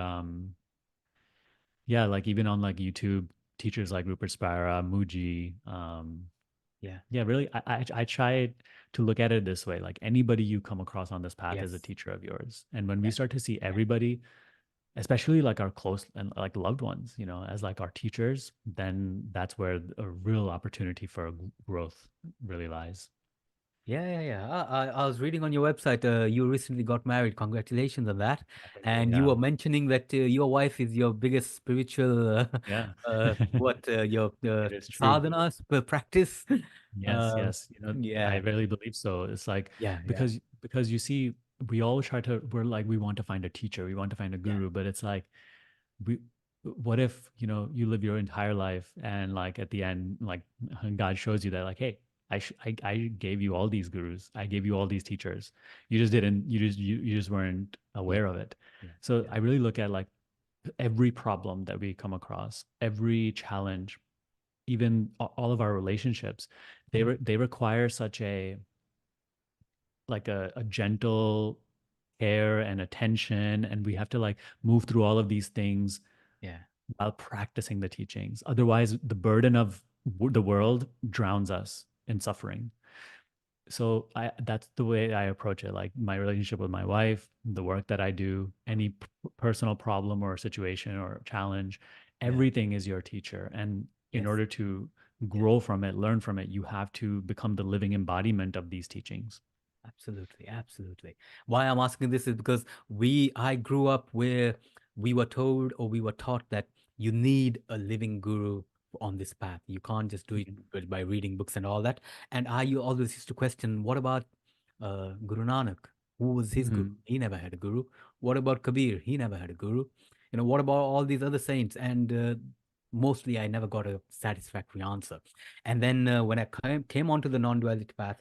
yeah, like even on like YouTube, teachers like Rupert Spira, Muji, Yeah. yeah, really, I try to look at it this way: like anybody you come across on this path is a Yes. teacher of yours. And when we Yeah. start to see everybody, especially like our close and like loved ones, as like our teachers, then that's where a real opportunity for growth really lies. Yeah, yeah, yeah. I was reading on your website, you recently got married. Congratulations on that. Thank you. And you Yeah. were mentioning that your wife is your biggest spiritual, Yeah. your It is true. sadhana practice. Yes, Uh, yes. I yeah, really believe so. It's like yeah, yeah, because you see, we're like we want to find a teacher, we want to find a yeah, guru, but it's like we what if, you live your entire life and like at the end, like God shows you that like, hey, I gave you all these gurus, I gave you all these teachers. You just didn't you just weren't yeah, aware of it. yeah, So yeah, I really look at like every problem that we come across, every challenge, even all of our relationships, they require such a like a gentle care and attention, and we have to like move through all of these things yeah, while practicing the teachings. Otherwise, the burden of the world drowns us in suffering. So that's the way I approach it. Like my relationship with my wife, the work that I do, any personal problem or situation or challenge, yeah. everything is your teacher. And in Yes. order to Yeah. grow from it, learn from it, you have to become the living embodiment of these teachings. Absolutely, absolutely. Why I'm asking this is because I grew up where we were told or we were taught that you need a living guru on this path. You can't just do it Mhm. by reading books and all that. And I always used to question, what about Guru Nanak? Who was his guru? Mhm. He never had a guru. What about Kabir? He never had a guru. What about all these other saints? And mostly I never got a satisfactory answer. And then when I came onto the non-duality path,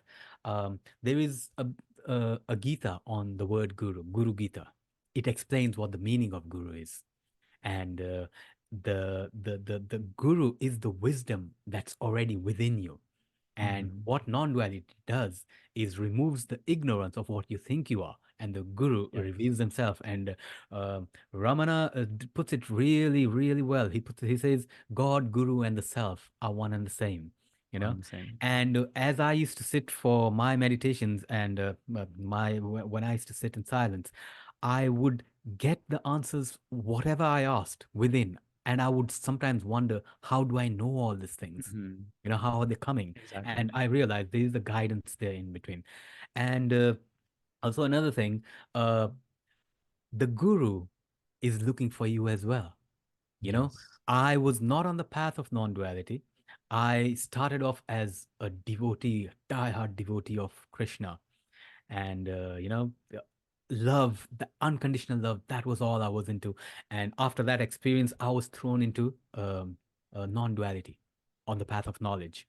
there is a Gita on the word guru, Guru Gita. It explains what the meaning of guru is. And the guru is the wisdom that's already within you. And Mhm. what non-duality does is removes the ignorance of what you think you are, and the guru Yeah, reveals himself. And Ramana puts it really, really well. He says, God, guru, and the self are one and the same. You one know, and the same. and as I used to sit for my meditations, and when I used to sit in silence, I would get the answers whatever I asked within, and I would sometimes wonder, how do I know all these things? Mhm. How are they coming? Exactly. And I realized there is a guidance there in between. And also another thing, uh, the guru is looking for you as well. You know, Yes. I was not on the path of non duality. I started off as a devotee, diehard devotee of Krishna. And love, the unconditional love, that was all I was into. And after that experience, I was thrown into non-duality on the path of knowledge.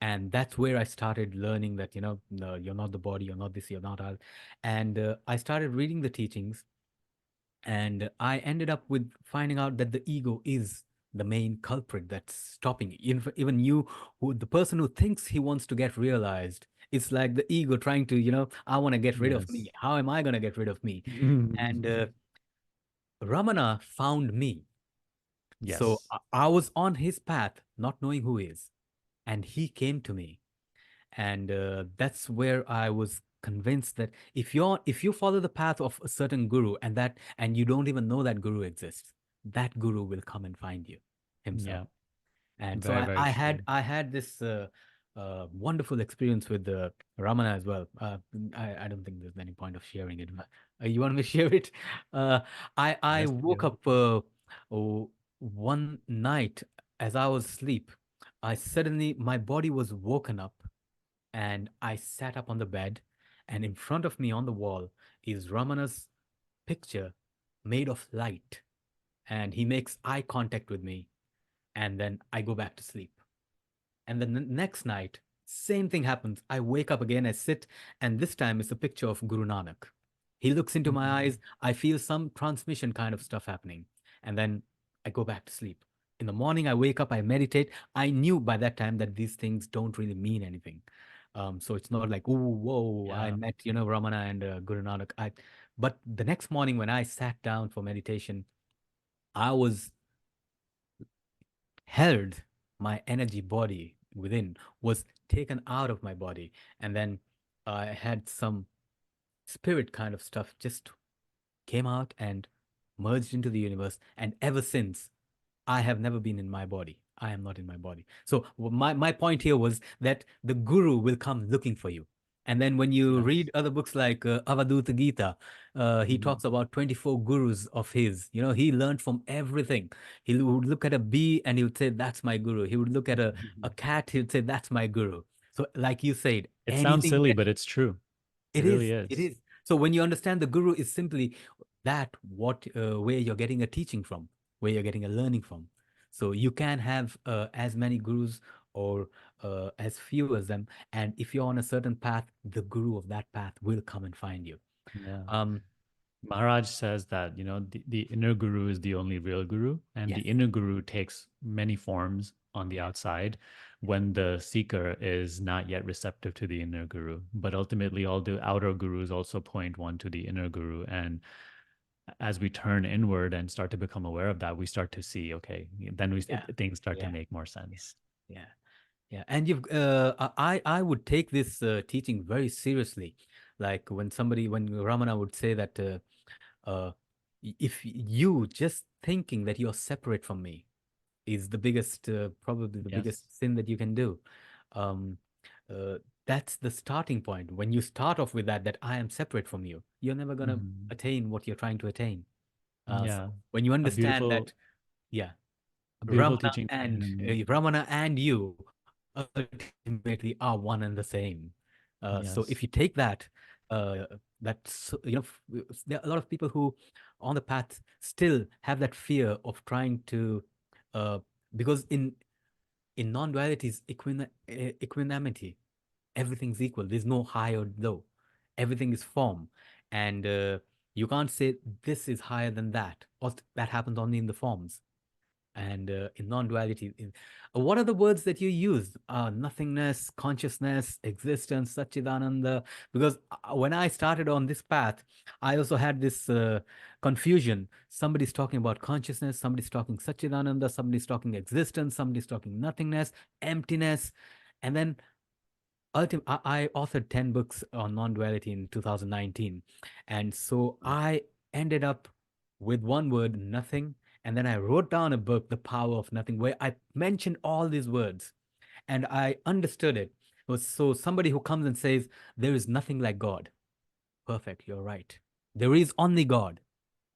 And that's where I started learning that, no, you're not the body, you're not this, you're not all. And I started reading the teachings, and I ended up with finding out that the ego is the main culprit that's stopping even you, who the person who thinks he wants to get realized. It's like the ego trying to, I want to get rid of me. Yes. How am I going to get rid of me? And Mhm. Ramana found me. So Yes. I was on his path, not knowing who he is. And he came to me. And that's where I was convinced that if you follow the path of a certain guru, and you don't even know that guru exists, that guru will come and find you himself. Yeah. And so Very, very true. I had this wonderful experience with Ramana as well. I don't think there's any point of sharing it, but you want me to share it? Uh, I Yes, woke do. up one night as I was asleep. I suddenly my body was woken up, and I sat up on the bed, and in front of me on the wall is Ramana's picture made of light, and he makes eye contact with me, and then I go back to sleep. And then the next night, same thing happens. I wake up again, I sit, and this time it's a picture of Guru Nanak. He looks into my Mhm. eyes. I feel some transmission kind of stuff happening. And then I go back to sleep. In the morning, I wake up, I meditate. I knew by that time that these things don't really mean anything. So it's not like, oh, whoa, I Yeah. met, Ramana and Guru Nanak. But the next morning, when I sat down for meditation, I was held, my energy body within was taken out of my body. And then I had some spirit kind of stuff just came out and merged into the universe. And ever since, I have never been in my body. I am not in my body. So my point here was that the guru will come looking for you. And then when you Yes. read other books like Avadhuta Gita, he Mhm. talks about 24 gurus of his. He learned from everything. He would look at a bee and he would say, that's my guru. He would look at a cat, he would say, that's my guru. So like you said, It sounds anything silly, that but it's true. It it really is. It is. is. So when you understand the guru is simply that what where you're getting a teaching from, where you're getting a learning from. So you can have as many gurus or as few as them, and if you're on a certain path, the guru of that path will come and find you. Yeah. Um, Maharaj says that, the inner guru is the only real guru, and the yes. inner guru takes many forms on the Yes. outside Yes. when the seeker is not yet receptive to the inner guru. But ultimately, all the outer gurus also point one to the inner guru. And as we turn inward and start to become aware of that, we start to see, okay, then Yeah. things start to Yeah. make more Yeah. sense. Yeah. Yeah, and I would take this teaching very seriously. Like when Ramana would say that uh, if you just thinking that you're separate from me is the biggest, probably the Yes. biggest sin that you can do. Um, uh, that's the starting point. When you start off with that I am separate from you, you're never gonna Mhm. attain what you're trying to attain. So Yeah. when you A understand beautiful, that, yeah, a beautiful teaching. Ramana and you ultimately are one and the same. So if you take Yes. that's there are a lot of people who on the path still have that fear of trying to uh, because in non-duality is equanimity. Everything's equal. There's no high or low. Everything is form, and you can't say this is higher than that, or that happens only in the forms. And in non-duality, what are the words that you use? Nothingness, consciousness, existence, Satchidananda. Because when I started on this path, I also had this confusion. Somebody's talking about consciousness, somebody's talking Satchidananda, somebody's talking existence, somebody's talking nothingness, emptiness. And then I authored 10 books on non-duality in 2019. And so I ended up with one word, nothing. And then I wrote down a book, The Power of Nothing, where I mentioned all these words and I understood it. So somebody who comes and says, there is nothing like God. Perfect, you're right. There is only God.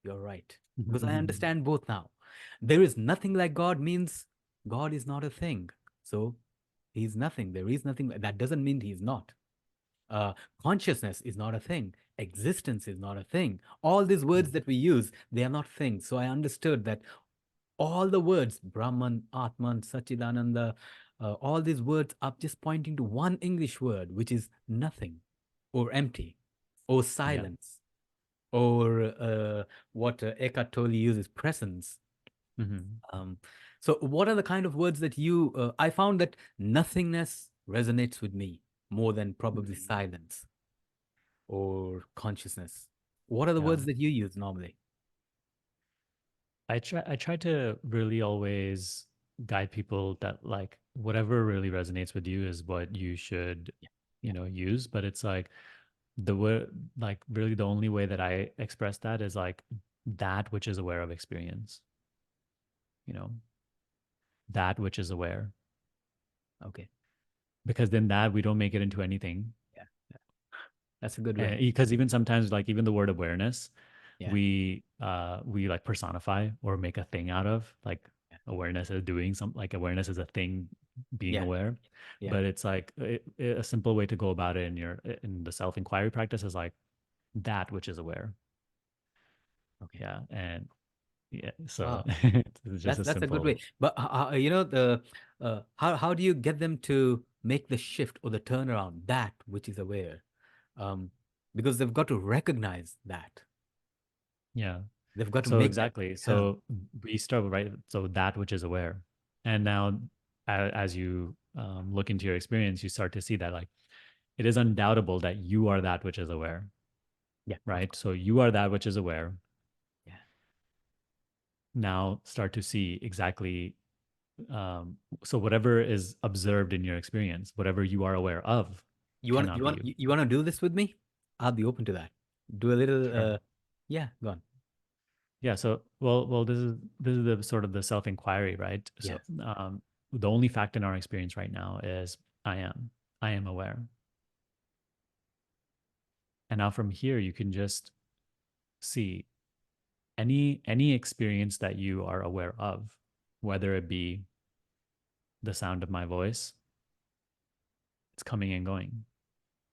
You're right. Because I understand both now. There is nothing like God means God is not a thing. So he's nothing. There is nothing. That doesn't mean he's not. Uh, Consciousness is not a thing. Existence is not a thing. All these words that we use, they are not things. So I understood that all the words, Brahman, Atman, Sachidananda, all these words are just pointing to one English word, which is nothing, or empty, or Yeah. silence, or what Eckhart Tolle uses, presence. Hmm. Um, so, what are the kind of words that you? I found that nothingness resonates with me more than probably Hmm. silence or consciousness. What are the Yeah. words that you use normally? I try to really always guide people that like whatever really resonates with you is what you should, Yeah, yeah, use. But it's like the word, like really the only way that I express that is like that which is aware of experience, you know, that which is aware. okay, Because then that we don't make it into anything. yeah, yeah. That's a good way. Because even sometimes like even the word awareness, Yeah, we like personify or make a thing out of like yeah, awareness is doing something, like awareness is a thing being yeah, aware. yeah. But it's like a simple way to go about it in the self-inquiry practice is like that which is aware. Okay. Yeah. And yeah, so Wow. it's just a That's a good way. simple. But the how do you get them to make the shift or the turnaround, that which is aware? Um, because they've got to recognize that. Yeah. They've got to So make that exactly. turn. So we start with, right. So that which is aware. And now as you look into your experience, you start to see that like it is undoubtable that you are that which is aware, Yeah, of right? course. So you are that which is aware. Yeah. Now start to see exactly. So whatever is observed in your experience, whatever you are aware of, cannot be you. You want to do this with me? I'll be open to that. Do a little Sure. yeah, go on. Yeah. So well, this is the sort of the self inquiry, right? So Yes. the only fact in our experience right now is I am. I am aware. And now from here, you can just see any experience that you are aware of, whether it be the sound of my voice, it's coming and going,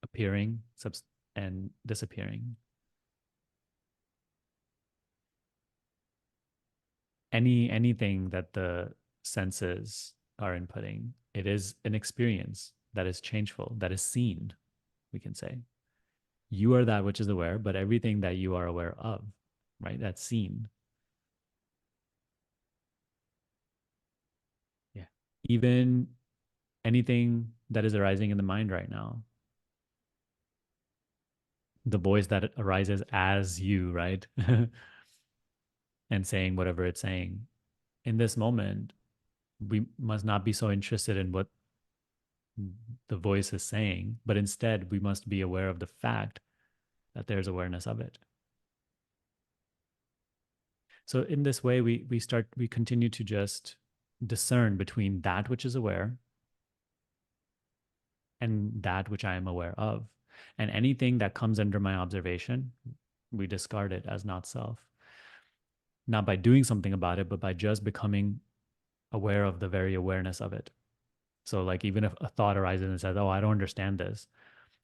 appearing and disappearing. Anything that the senses are inputting, it is an experience that is changeful, that is seen, we can say. You are that which is aware, but everything that you are aware of, right? That's seen. Yeah. Even anything that is arising in the mind right now, the voice that arises as you, right? And saying whatever it's saying. In this moment, we must not be so interested in what the voice is saying, but instead we must be aware of the fact that there's awareness of it. So in this way, we continue to just discern between that which is aware and that which I am aware of. And anything that comes under my observation, we discard it as not self. Not by doing something about it, but by just becoming aware of the very awareness of it. So, like, even if a thought arises and says, "Oh, I don't understand this,"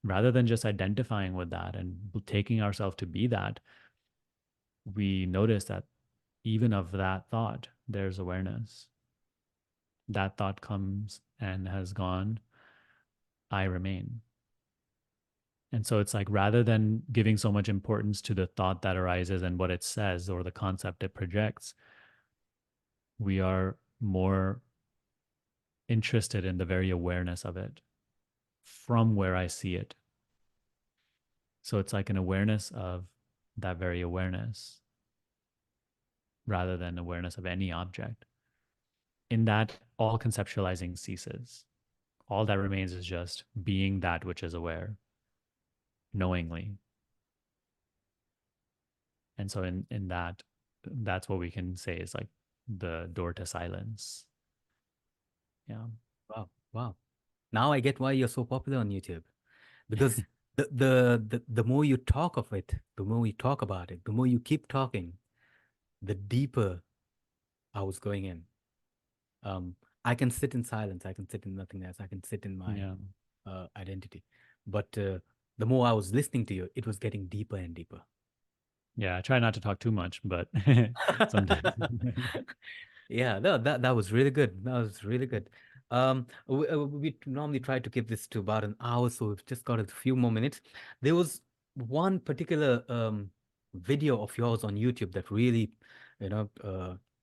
rather than just identifying with that and taking ourselves to be that, we notice that even of that thought, there's awareness. That thought comes and has gone. I remain. And so it's like rather than giving so much importance to the thought that arises and what it says or the concept it projects, we are more interested in the very awareness of it from where I see it. So it's like an awareness of that very awareness rather than awareness of any object. In that, all conceptualizing ceases. All that remains is just being that which is aware knowingly. And so in that, that's what we can say is like the door to silence. Yeah. Wow. Wow. Now I get why you're so popular on YouTube. Because the more you talk of it, the more you talk about it, the more you keep talking, the deeper I was going in. I can sit in silence. I can sit in nothingness. I can sit in my Yeah. identity. But the more I was listening to you, it was getting deeper and deeper. Yeah, I try not to talk too much, but sometimes. Yeah, that was really good. That was really good. We normally try to keep this to about an hour, so we've just got a few more minutes. There was one particular video of yours on YouTube that really, you know,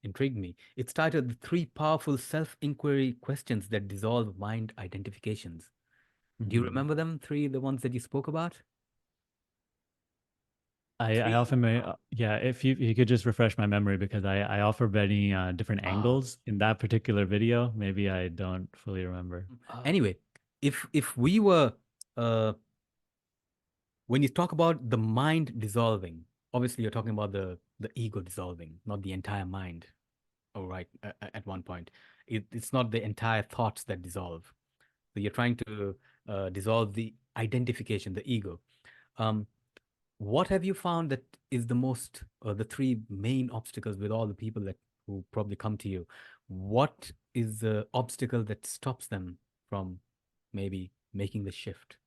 intrigued me. It's titled "The Three Powerful Self-Inquiry Questions That Dissolve Mind Identifications." Do you Mhm. remember them three, the ones that you spoke about? I Three. often may, yeah, if you could just refresh my memory because I offer many different Ah. angles in that particular video. Maybe I don't fully remember. Anyway, if we were uh when you talk about the mind dissolving, obviously you're talking about the ego dissolving, not the entire mind. All right, at one point, it's not the entire thoughts that dissolve. So you're trying to dissolve the identification, the ego. Um, what have you found that is the most, the three main obstacles with all the people that who probably come to you? What is the obstacle that stops them from maybe making the shift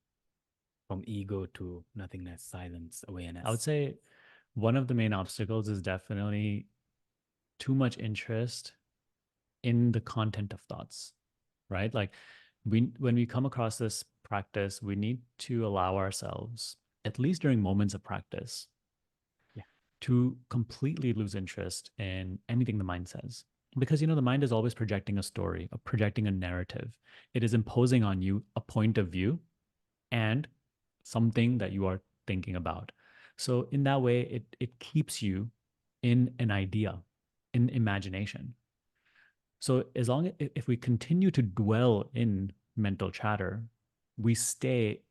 from ego to nothingness, silence, I would awareness? say one of the main obstacles is definitely too much interest in the content of thoughts, right? Like when we come across this practice, we need to allow ourselves, at least during moments of practice, Yeah, to completely lose interest in anything the mind says. Because the mind is always projecting a story, projecting a narrative. It is imposing on you a point of view and something that you are thinking about. So in that way, it keeps you in an idea, in imagination. So as long as if we continue to dwell in mental chatter, we stay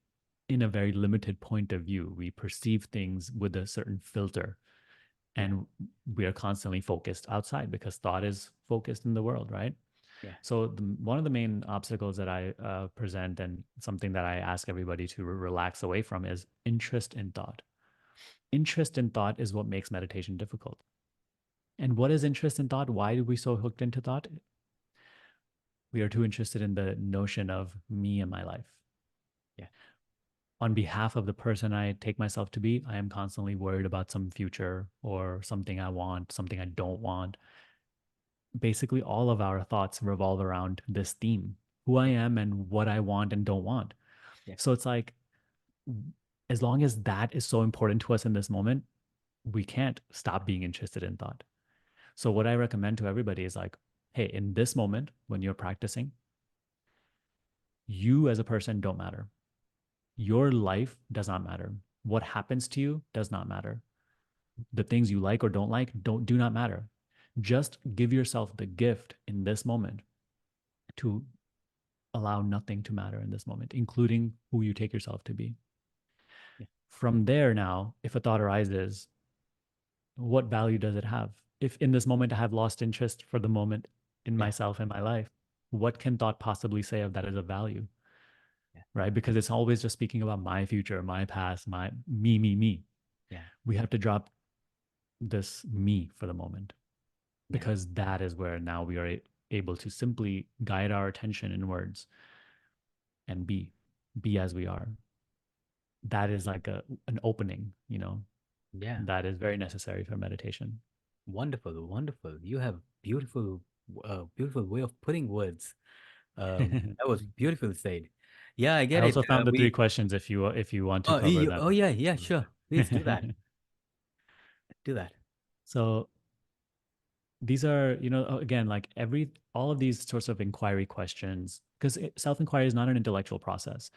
in a very limited point of view. We perceive things with a certain filter, yeah, and we are constantly focused outside because thought is focused in the world, right? yeah, So one of the main obstacles that I present and something that I ask everybody to relax away from is interest in thought. Interest in thought is what makes meditation difficult. And what is interest in thought? Why are we so hooked into thought? We are too interested in the notion of me and my life. yeah, On behalf of the person I take myself to be, I am constantly worried about some future or something I want, something I don't want. Basically, all of our thoughts revolve around this theme, who I yeah, am and what I want and don't want. yeah, So it's like, as long as that is so important to us in this moment, we can't stop being interested in thought. So, what I recommend to everybody is like, hey, in this moment, when you're practicing, you as a person don't matter. Your life does not matter. What happens to you does not matter. The things you like or don't like do not matter. Just give yourself the gift in this moment to allow nothing to matter in this moment, including who you take yourself to be. yeah, From there, now, if a thought arises, what value does it have? If in this moment I have lost interest for the moment in yeah, myself and my life, what can thought possibly say of that as a value? yeah, Right? Because it's always just speaking about my future, my past, my me. yeah, We have to drop this me for the moment yeah, because that is where now we are able to simply guide our attention inwards and be as we are. That is like an opening, yeah. that is very necessary for meditation. Wonderful, wonderful. You have beautiful, beautiful way of putting words. That was beautiful said. Yeah, I I get it. also found the three We. questions if you want to Oh, cover them. oh yeah, yeah, sure. Please do that. Do that. So these are, again, like all of these sorts of inquiry questions, because self-inquiry is not an intellectual process,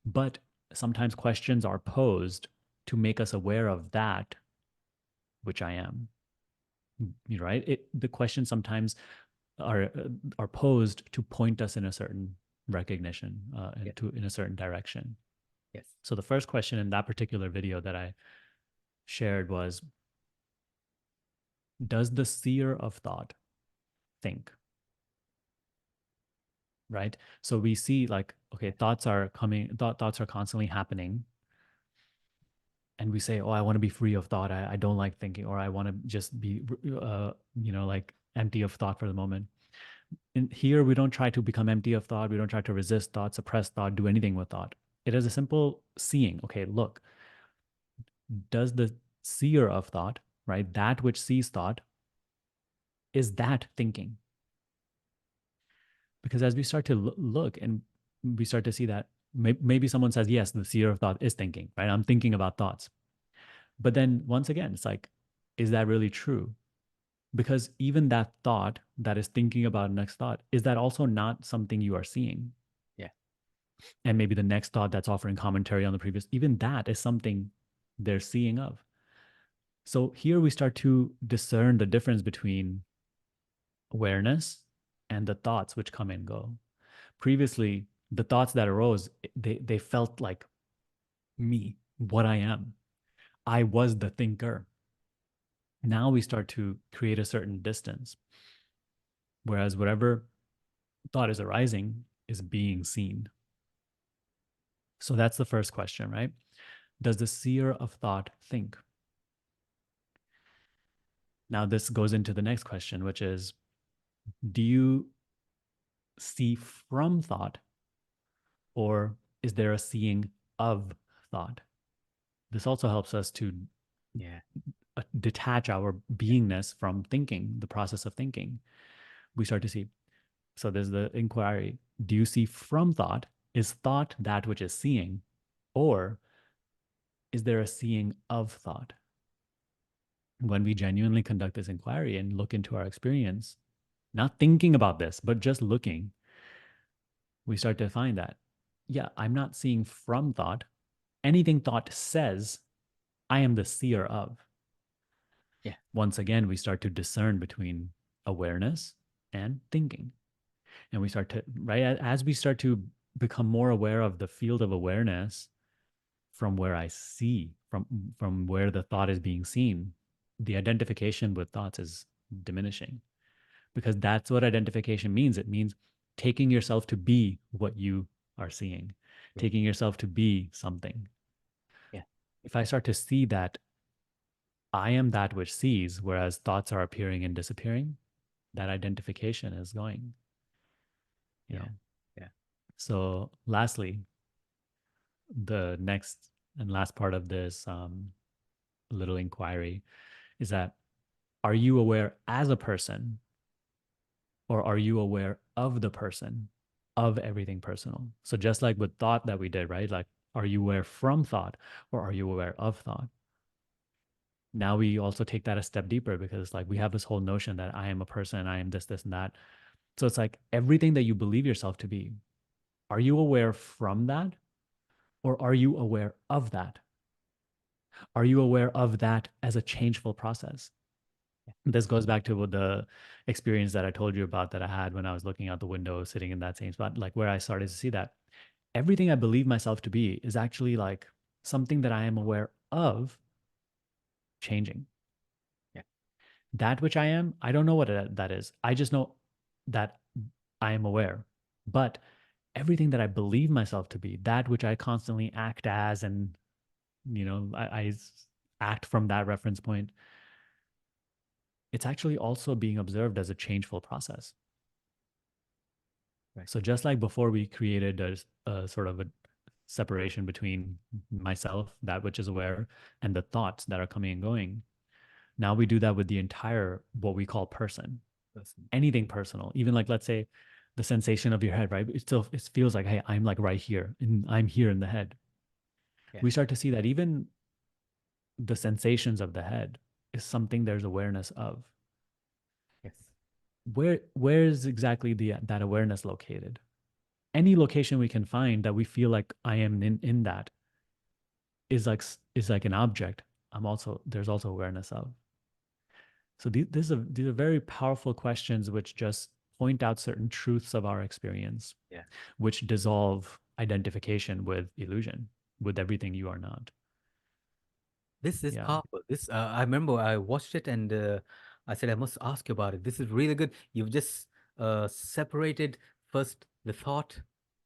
but sometimes questions are posed to make us aware of that which I am. Right? The questions sometimes are posed to point us in a certain recognition Yes, and to in a certain direction. yes. So the first question in that particular video that I shared was, does the seer of thought think? Right? So we see like, okay, thoughts are coming, thoughts are constantly happening. And we say, oh, I want to be free of thought. I don't like thinking, or I want to just be, like empty of thought for the moment. In here, we don't try to become empty of thought. We don't try to resist thought, suppress thought, do anything with thought. It is a simple seeing. Okay, look, does the seer of thought, right, that which sees thought, is that thinking? Because as we start to look and we start to see that maybe someone says, yes, the seer of thought is thinking, right? I'm thinking about thoughts. But then once again, it's like, is that really true? Because even that thought that is thinking about next thought, is that also not something you are seeing? Yeah. And maybe the next thought that's offering commentary on the previous, even that is something they're seeing of. So here we start to discern the difference between awareness and the thoughts which come and go. Previously, the thoughts that arose, they felt like me, what I am. I was the thinker. Now we start to create a certain distance, whereas whatever thought is arising is being seen. So that's the first question, right? Does the seer of thought think? Now, this goes into the next question, which is, do you see from thought, or is there a seeing of thought? This also helps us to Yeah. detach our beingness from thinking, the process of thinking. We start to see. So there's the inquiry. Do you see from thought? Is thought that which is seeing? Or is there a seeing of thought? When we genuinely conduct this inquiry and look into our experience, not thinking about this, but just looking, we start to find that, yeah, I'm not seeing from thought. Anything thought says, I am the seer of. Yeah. Once again, we start to discern between awareness and thinking. And we start to, right, as we start to become more aware of the field of awareness from where I see, from where the thought is being seen, the identification with thoughts is diminishing, because that's what identification means. It means taking yourself to be what you are seeing, Yeah. taking yourself to be something. Yeah. If I start to see that I am that which sees, whereas thoughts are appearing and disappearing, that identification is going, you Yeah. know. Yeah. So lastly, the next and last part of this little inquiry is that, are you aware as a person, or are you aware of the person, of everything personal? So just like with thought that we did, right? Like, are you aware from thought, or are you aware of thought? Now we also take that a step deeper, because like we have this whole notion that I am a person, I am this, this, and that. So it's like everything that you believe yourself to be, are you aware from that, or are you aware of that? Are you aware of that as a changeful process? This goes back to the experience that I told you about that I had when I was looking out the window, sitting in that same spot, like where I started to see that everything I believe myself to be is actually like something that I am aware of changing. Yeah. That which I am, I don't know what that is. I just know that I am aware. But everything that I believe myself to be, that which I constantly act as, and I act from that reference point, it's actually also being observed as a changeful process. Right. So just like before we created a sort of a separation between myself, that which is aware, and the thoughts that are coming and going, now we do that with the entire what we call person. Person. Anything personal, even like, let's say, the sensation of your head, right? It feels like, hey, I'm like right here, and I'm here in the head. Yeah. We start to see that even the sensations of the head is something there's awareness of. Yes. Where is exactly that awareness located? Any location we can find that we feel like I am in that is like an object. There's also awareness of. So these are very powerful questions which just point out certain truths of our experience, Yeah. which dissolve identification with illusion, with everything you are not. This is Yeah, powerful. This I remember I watched it and I said I must ask you about it. This is really good. You've just separated first the thought,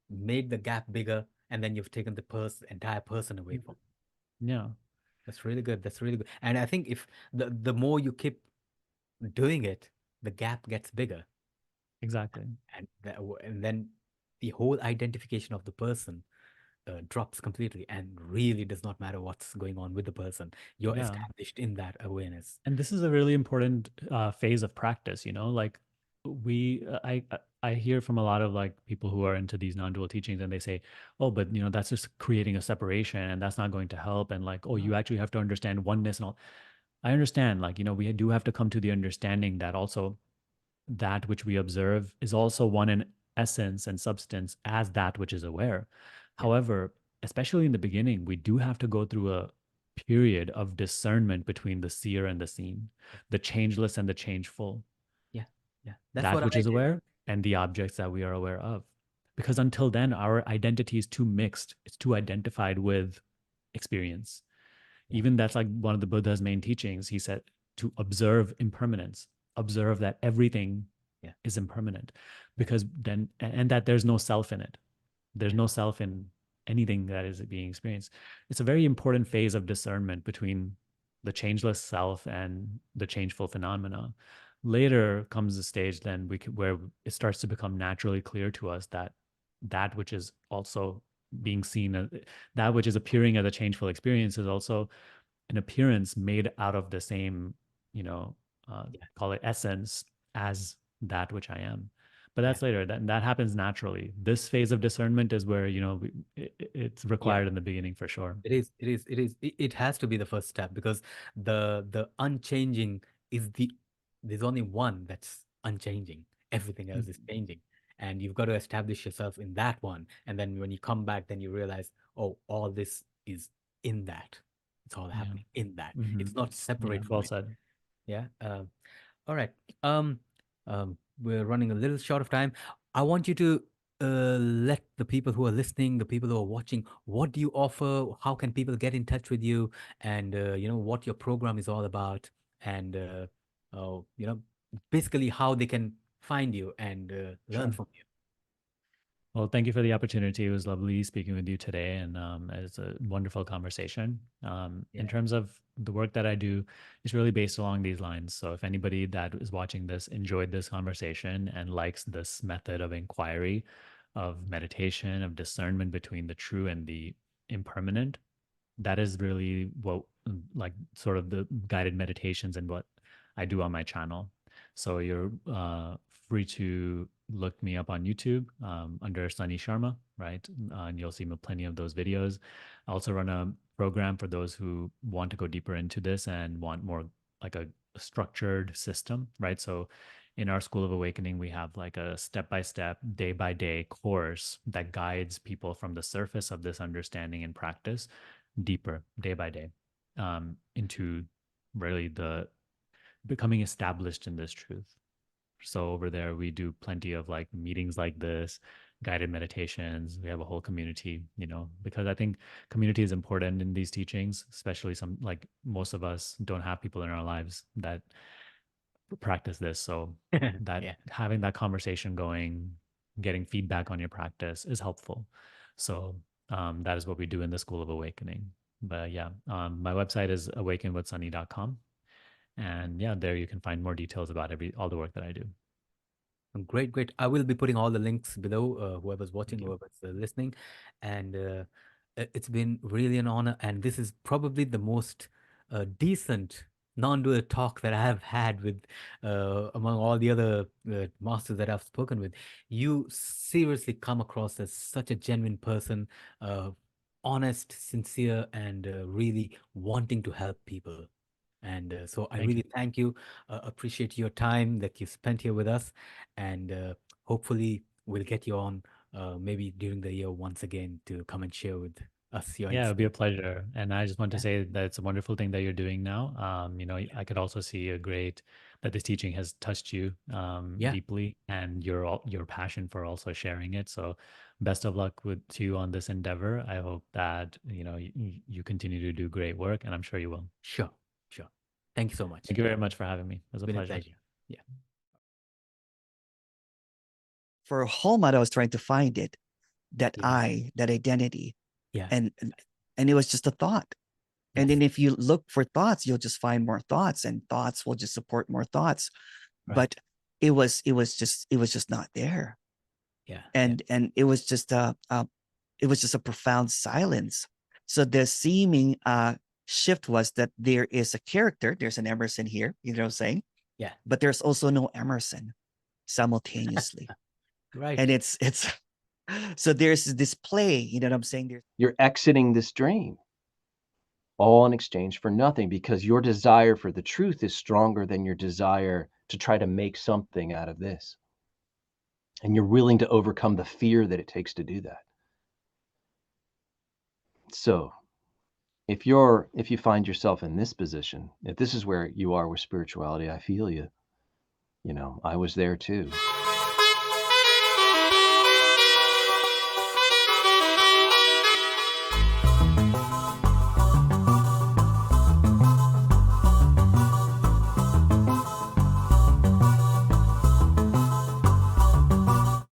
made the gap bigger, and then you've taken the entire person away from. yeah, That's really good. That's really good. And I think if the more you keep doing it, the gap gets bigger, exactly. and and then the whole identification of the person drops completely, and really does not matter what's going on with the person. You're Yeah. established in that awareness. And this is a really important phase of practice, you know, like I hear from a lot of like people who are into these non-dual teachings, and they say, oh, but you know, that's just creating a separation and that's not going to help. And like, oh, you No. actually have to understand oneness and all. I understand, like, you know, we do have to come to the understanding that also that which we observe is also one in essence and substance as that which is aware. Yeah, However, especially in the beginning, we do have to go through a period of discernment between the seer and the seen, yeah, the changeless and the changeful, yeah, yeah. That's that what which I is did. aware and the objects that we are aware of. Because until then, our identity is too mixed, it's too identified with experience. Yeah, Even that's like one of the Buddha's main teachings. He said to observe impermanence, observe that everything yeah, is impermanent, yeah, because then, and that there's no self in it. There's yeah, no self in anything that is being experienced. It's a very important phase of discernment between the changeless self and the changeful phenomena. Later comes the stage then where it starts to become naturally clear to us that that which is also being seen as, that which is appearing as a changeful experience is also an appearance made out of the same, you know, yeah, call it essence as that which I am. But yeah, that's later. That happens naturally. This phase of discernment is where, you know, it's yeah. required in the beginning for sure. It is. It is. It is. It has to be the first step, because the unchanging is the there's only one that's unchanging. Everything else is Mhm. changing, and you've got to establish yourself in that one. And then when you come back, then you realize, oh, all this is in that. It's all Yeah. happening in that. Hmm. It's not Yeah. separate from Well it. said. Yeah. All right. Um, we're running a little short of time. I want you to let the people who are listening, the people who are watching, what do you offer? How can people get in touch with you? And what your program is all about, and basically how they can find you and learn Sure. from you. Well, thank you for the opportunity. It was lovely speaking with you today, and it's a wonderful conversation. In Yeah. terms of the work that I do, it's really based along these lines. So, if anybody that is watching this enjoyed this conversation and likes this method of inquiry, of meditation, of discernment between the true and the impermanent, that is really what, like, sort of the guided meditations and what I do on my channel. So you're free to look me up on YouTube under Sunny Sharma, right? And you'll see plenty of those videos. I also run a program for those who want to go deeper into this and want more like a structured system, right? So in our School of Awakening, we have like a step by step, day by day course that guides people from the surface of this understanding and practice deeper, day by day, into really the becoming established in this truth. So over there, we do plenty of like meetings like this, guided meditations. We have a whole community, you know, because I think community is important in these teachings, especially some, like, most of us don't have people in our lives that practice this. So that Yeah. having that conversation going, getting feedback on your practice is helpful. So that is what we do in the School of Awakening. But yeah, my website is awakenwithsunny.com. And yeah, there you can find more details about all the work that I do. Great, great. I will be putting all the links below, whoever's watching, Thank you. whoever's listening. And it's been really an honor. And this is probably the most decent non-dual talk that I have had with, among all the other masters that I've spoken with. You seriously come across as such a genuine person, uh, honest, sincere, and really wanting to help people. And so I Thank really you. thank you, appreciate your time that you spent here with us. And hopefully we'll get you on maybe during the year once again to come and share with us your Yeah, it would be insight. a pleasure. And I just want to Yeah, say that it's a wonderful thing that you're doing now. You know, yeah, I could also see a great that this teaching has touched you yeah. deeply, and your passion for also sharing it. So, best of luck with to you on this endeavor. I hope that you know you continue to do great work, and I'm sure you will. Sure, sure. Thank you so much. Thank you very much for having me. It was It's a been a pleasure. pleasure. Yeah, For a whole month, I was trying to find it, that yeah, I, that identity, yeah. and it was just a thought. And Yes, then if you look for thoughts, you'll just find more thoughts, and thoughts will just support more thoughts. right. But it was just not there. Yeah, yeah, And it was just it was just a profound silence. So the seeming shift was that there is a character, there's an Emerson here, you know what I'm saying? Yeah. But there's also no Emerson simultaneously. Right. And it's so there's this play, you know what I'm saying? You're exiting this dream, all in exchange for nothing, because your desire for the truth is stronger than your desire to try to make something out of this. And you're willing to overcome the fear that it takes to do that. So if you find yourself in this position, if this is where you are with spirituality, I feel you. You know, I was there too.